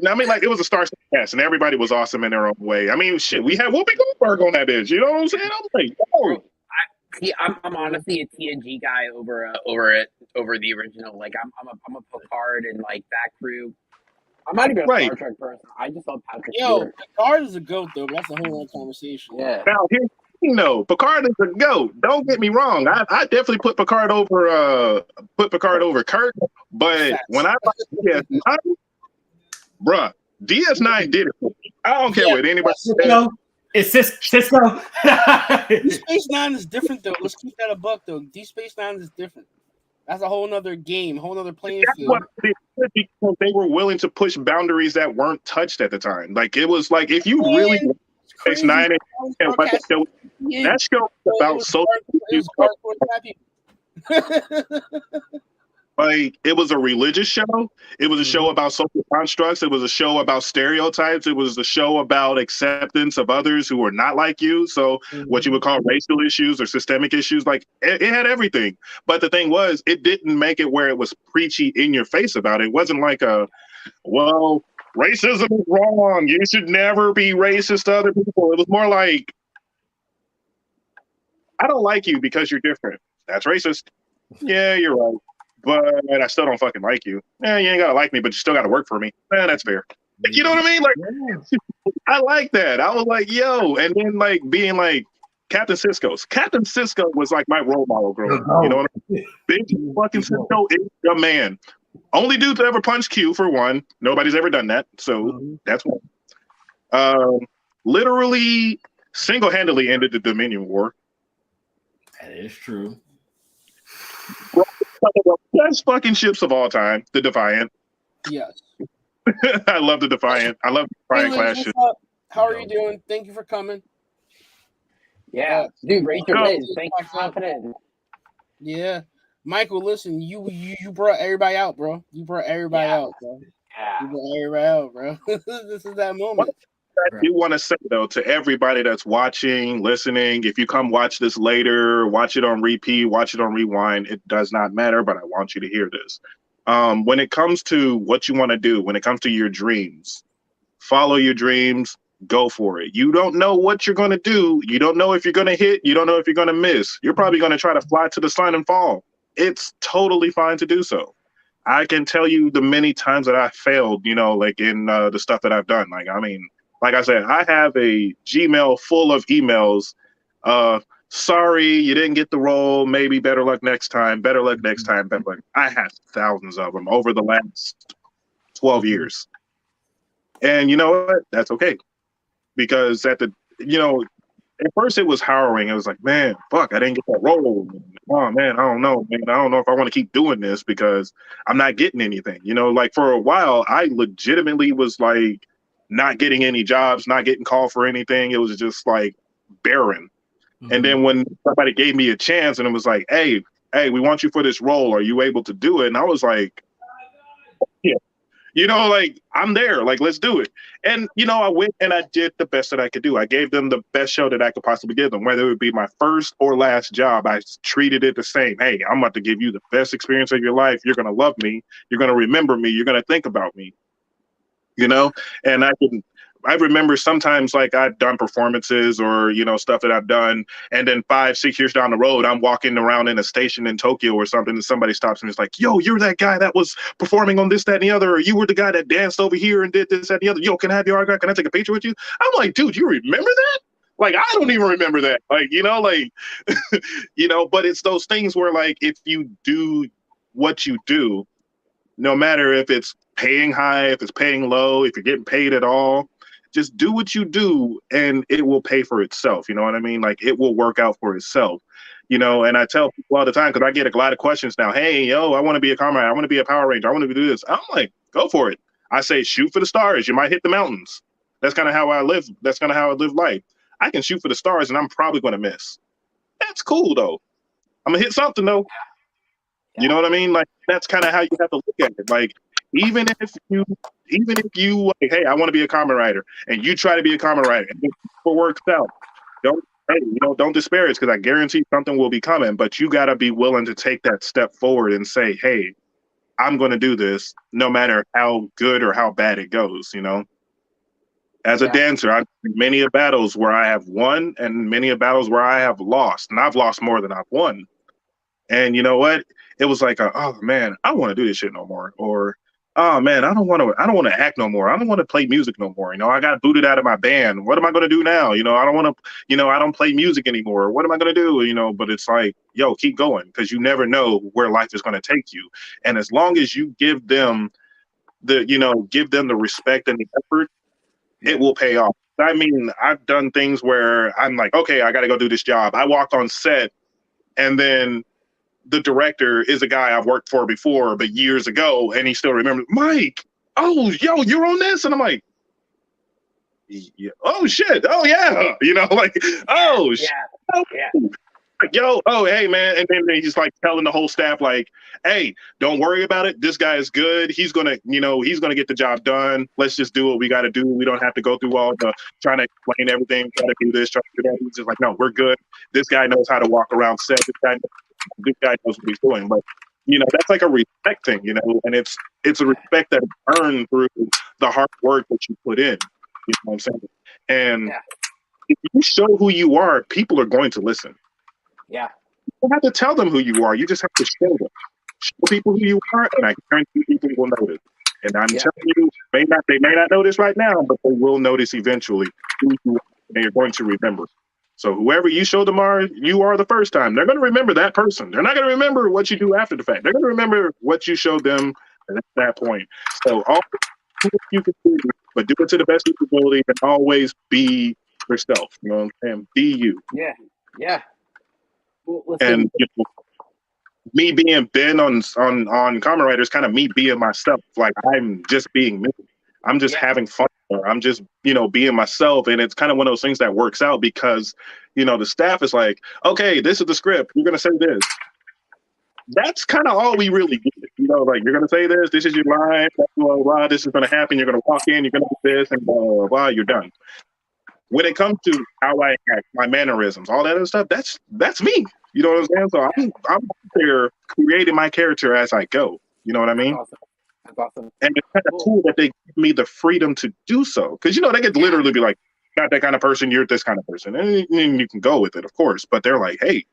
I mean, like it was a Star cast, and everybody was awesome in their own way. I mean, shit, we had Whoopi Goldberg on that bitch. You know what I'm saying? I'm like, oh. I'm honestly a TNG guy over the original. Like I'm a Picard and like that crew. I'm not even a Right. Star Trek person. I just love Patrick Yo, Stewart. Picard is a goat though, but that's a whole other conversation. Yeah. Now, here's the thing, though. Picard is a goat. Don't get me wrong. I definitely put Picard over Kirk. But Facts. when I like DS9, bruh, DS9 did it. I don't care what anybody says. Cisco. It's Cisco. Deep Space Nine is different though. Let's keep that a buck though. Deep Space Nine is different. That's a whole nother game, whole nother playing That's field. what they did because they were willing to push boundaries that weren't touched at the time. Like it was like if you really Space Nine and what that show was about social issues. Like it was a religious show. It was a show about social constructs. It was a show about stereotypes. It was a show about acceptance of others who were not like you. So what you would call racial issues or systemic issues, like it had everything. But the thing was, it didn't make it where it was preachy in your face about it. It wasn't like well, racism is wrong. You should never be racist to other people. It was more like, I don't like you because you're different. That's racist. Yeah, you're right. But I still don't fucking like you. Yeah, you ain't gotta like me, but you still gotta work for me. That's fair. You know what I mean? Like, I like that. I was like, yo, and then like being like Captain Cisco was like my role model growing up. You know what I mean? Big fucking Cisco is the man. Only dude to ever punch Q for one. Nobody's ever done that, so that's one. Literally single-handedly ended the Dominion War. That is true. Best fucking ships of all time, the Defiant. Yes. I love the Defiant. I love the Defiant class ship. How are you doing? Thank you for coming. Yeah, dude, Rachel go. Liz, thank you for confidence. Yeah, Michael, listen, you brought everybody out, bro. You brought everybody out, bro. Yeah. You brought everybody out, bro. This is that moment. I do want to say though to everybody that's watching, listening, if you come watch this later, watch it on repeat, watch it on rewind, it does not matter, but I want you to hear this. When it comes to what you want to do, when it comes to your dreams, follow your dreams, go for it. You don't know what you're going to do. You don't know if you're going to hit. You don't know if you're going to miss. You're probably going to try to fly to the sun and fall. It's totally fine to do so. I can tell you the many times that I failed, you know, like in the stuff that I've done. Like, I mean, like I said, I have a Gmail full of emails. Sorry, you didn't get the role. Maybe better luck next time. Better luck next time. Better luck. I have thousands of them over the last 12 years. And you know what? That's okay. Because at first it was harrowing. It was like, man, fuck, I didn't get that role. Oh man, I don't know, man. I don't know if I want to keep doing this because I'm not getting anything. You know, like for a while, I legitimately was like not getting any jobs, not getting called for anything. It was just like barren. And then when somebody gave me a chance and it was like, hey, we want you for this role. Are you able to do it? And I was like, yeah. You know, like, I'm there. Like, let's do it. And, you know, I went and I did the best that I could do. I gave them the best show that I could possibly give them. Whether it would be my first or last job, I treated it the same. Hey, I'm about to give you the best experience of your life. You're going to love me. You're going to remember me. You're going to think about me. You know? And I remember sometimes like I've done performances or, you know, stuff that I've done. And then 5-6 years down the road, I'm walking around in a station in Tokyo or something. And somebody stops me and is like, yo, you're that guy that was performing on this, that, and the other. Or you were the guy that danced over here and did this, that, and the other. Yo, can I have your autograph? Can I take a picture with you? I'm like, dude, you remember that? Like, I don't even remember that. Like, you know, like, you know, but it's those things where like, if you do what you do, no matter if it's paying high, if it's paying low, if you're getting paid at all, just do what you do and it will pay for itself. You know what I mean? Like it will work out for itself, you know? And I tell people all the time, cause I get a lot of questions now. Hey, yo, I want to be a comrade. I want to be a Power Ranger. I want to do this. I'm like, go for it. I say, shoot for the stars. You might hit the mountains. That's kind of how I live. That's kind of how I live life. I can shoot for the stars and I'm probably going to miss. That's cool though. I'm gonna hit something though. You know what I mean? Like that's kind of how you have to look at it. Like, even if you like, hey, I want to be a common writer, and you try to be a common writer, and it works out, don't disparage, because I guarantee something will be coming. But you got to be willing to take that step forward and say, hey, I'm going to do this, no matter how good or how bad it goes. You know, as a dancer, I've been many battles where I have won, and many battles where I have lost, and I've lost more than I've won. And you know what? It was like, oh man, I don't want to do this shit no more, or oh man, I don't want to act no more. I don't want to play music no more. I got booted out of my band. What am I going to do now? I don't want to, I don't play music anymore. What am I going to do? But it's like, yo, keep going, because you never know where life is going to take you. And as long as you give them the respect and the effort, it will pay off. I mean, I've done things where I'm like, okay, I got to go do this job. I walked on set, and then the director is a guy I've worked for before, but years ago, and he still remembers, Mike, oh, yo, you're on this? And I'm like, yeah. Oh, shit. Oh, yeah. Like, oh, shit. Yeah. Like, yo, oh, hey, man. And then he's like telling the whole staff, like, hey, don't worry about it. This guy is good. He's going to get the job done. Let's just do what we got to do. We don't have to go through all the trying to explain everything, try to do this, try to do that. He's just like, no, we're good. This guy knows how to walk around set. This guy knows what he's doing. But, that's like a respect thing, and it's a respect that is earned through the hard work that you put in. You know what I'm saying? And if you show who you are, people are going to listen. Yeah. You don't have to tell them who you are. You just have to show them. Show people who you are, and I guarantee people will notice. And I'm telling you, they may not notice right now, but they will notice eventually who you are, and they're going to remember. So whoever you show them you are the first time, they're going to remember that person. They're not going to remember what you do after the fact. They're going to remember what you showed them at that point. So all you can do, but do it to the best of your ability, and always be yourself. You know what I'm saying? Be you. Yeah. Well, listen. And me being Ben on Kamen Rider is kind of me being myself. Like, I'm just being me. I'm just having fun. I'm just, being myself. And it's kind of one of those things that works out because, the staff is like, okay, this is the script. You're going to say this. That's kind of all we really do. Like, you're going to say this. This is your line. Blah, blah, blah. This is going to happen. You're going to walk in. You're going to do this. And blah, blah, blah. You're done. When it comes to how I act, my mannerisms, all that other stuff, that's me. You know what I'm saying? So I'm there creating my character as I go. You know what I mean? That's awesome. And it's kind of cool that they give me the freedom to do so. Because, they could literally be like, not that kind of person, you're this kind of person. And you can go with it, of course. But they're like, hey,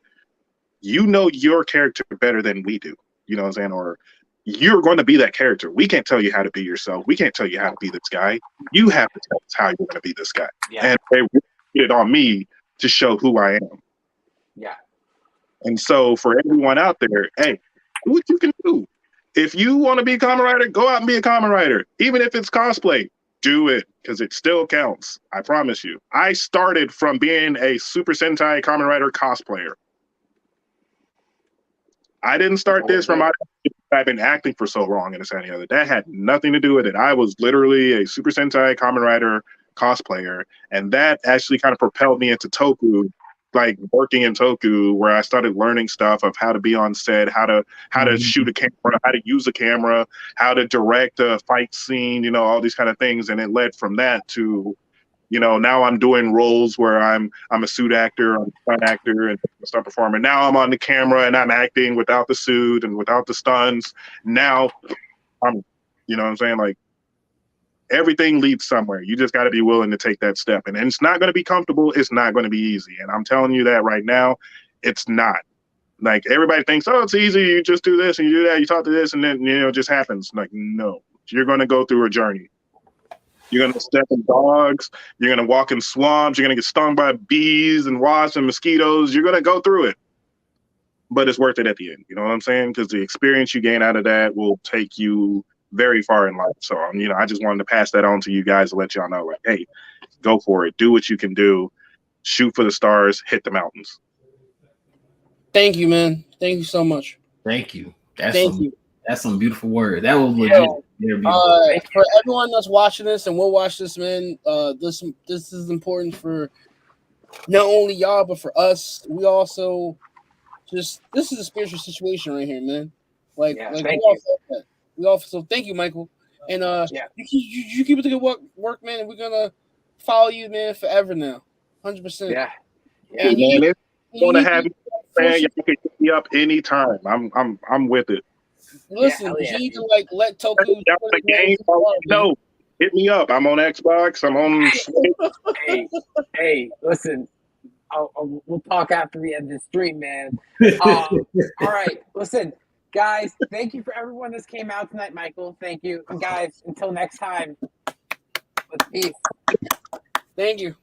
you know your character better than we do. You know what I'm saying? Or you're going to be that character. We can't tell you how to be yourself. We can't tell you how to be this guy. You have to tell us how you're going to be this guy. Yeah. And they put it on me to show who I am. Yeah. And so for everyone out there, hey, do what you can do. If you want to be a Kamen Rider, go out and be a Kamen Rider. Even if it's cosplay, do it, because it still counts. I promise you. I started from being a Super Sentai Kamen Rider cosplayer. I didn't start this from I've been acting for so long and this and the other. That had nothing to do with it. I was literally a Super Sentai Kamen Rider cosplayer, and that actually kind of propelled me into Toku, like working in Toku, where I started learning stuff of how to be on set, how to shoot a camera, how to use a camera, how to direct a fight scene, all these kind of things. And it led from that to, now I'm doing roles where I'm a suit actor, I'm a stunt actor, and stunt performer. Now I'm on the camera and I'm acting without the suit and without the stunts. Now I'm, what I'm saying? Like, everything leads somewhere. You just got to be willing to take that step. And it's not going to be comfortable. It's not going to be easy. And I'm telling you that right now, it's not. Like, everybody thinks, oh, it's easy. You just do this and you do that. You talk to this and then, it just happens. Like, no, you're going to go through a journey. You're going to step in dogs. You're going to walk in swamps. You're going to get stung by bees and wasps and mosquitoes. You're going to go through it. But it's worth it at the end. You know what I'm saying? Because the experience you gain out of that will take you very far in life. So, I just wanted to pass that on to you guys to let y'all know, like, hey, go for it. Do what you can do. Shoot for the stars. Hit the mountains. Thank you, man. Thank you so much. Thank you. That's some beautiful word. That was legit. For everyone that's watching this and will watch this, man, this is important for not only y'all, but for us. We also this is a spiritual situation right here, man. Like we all so thank you, Michael. And you keep it the good work, man. And we're gonna follow you, man, forever now. 100%. Yeah. And man, if you want to have you, man, you can hit me up anytime. I'm with it. Listen, you need to let Toku. No, hit me up. I'm on Xbox. I'm on. hey, listen. We'll talk after the end of the stream, man. All right, listen. Guys, thank you for everyone that came out tonight, Michael. Thank you. And guys, until next time, let's peace. Thank you.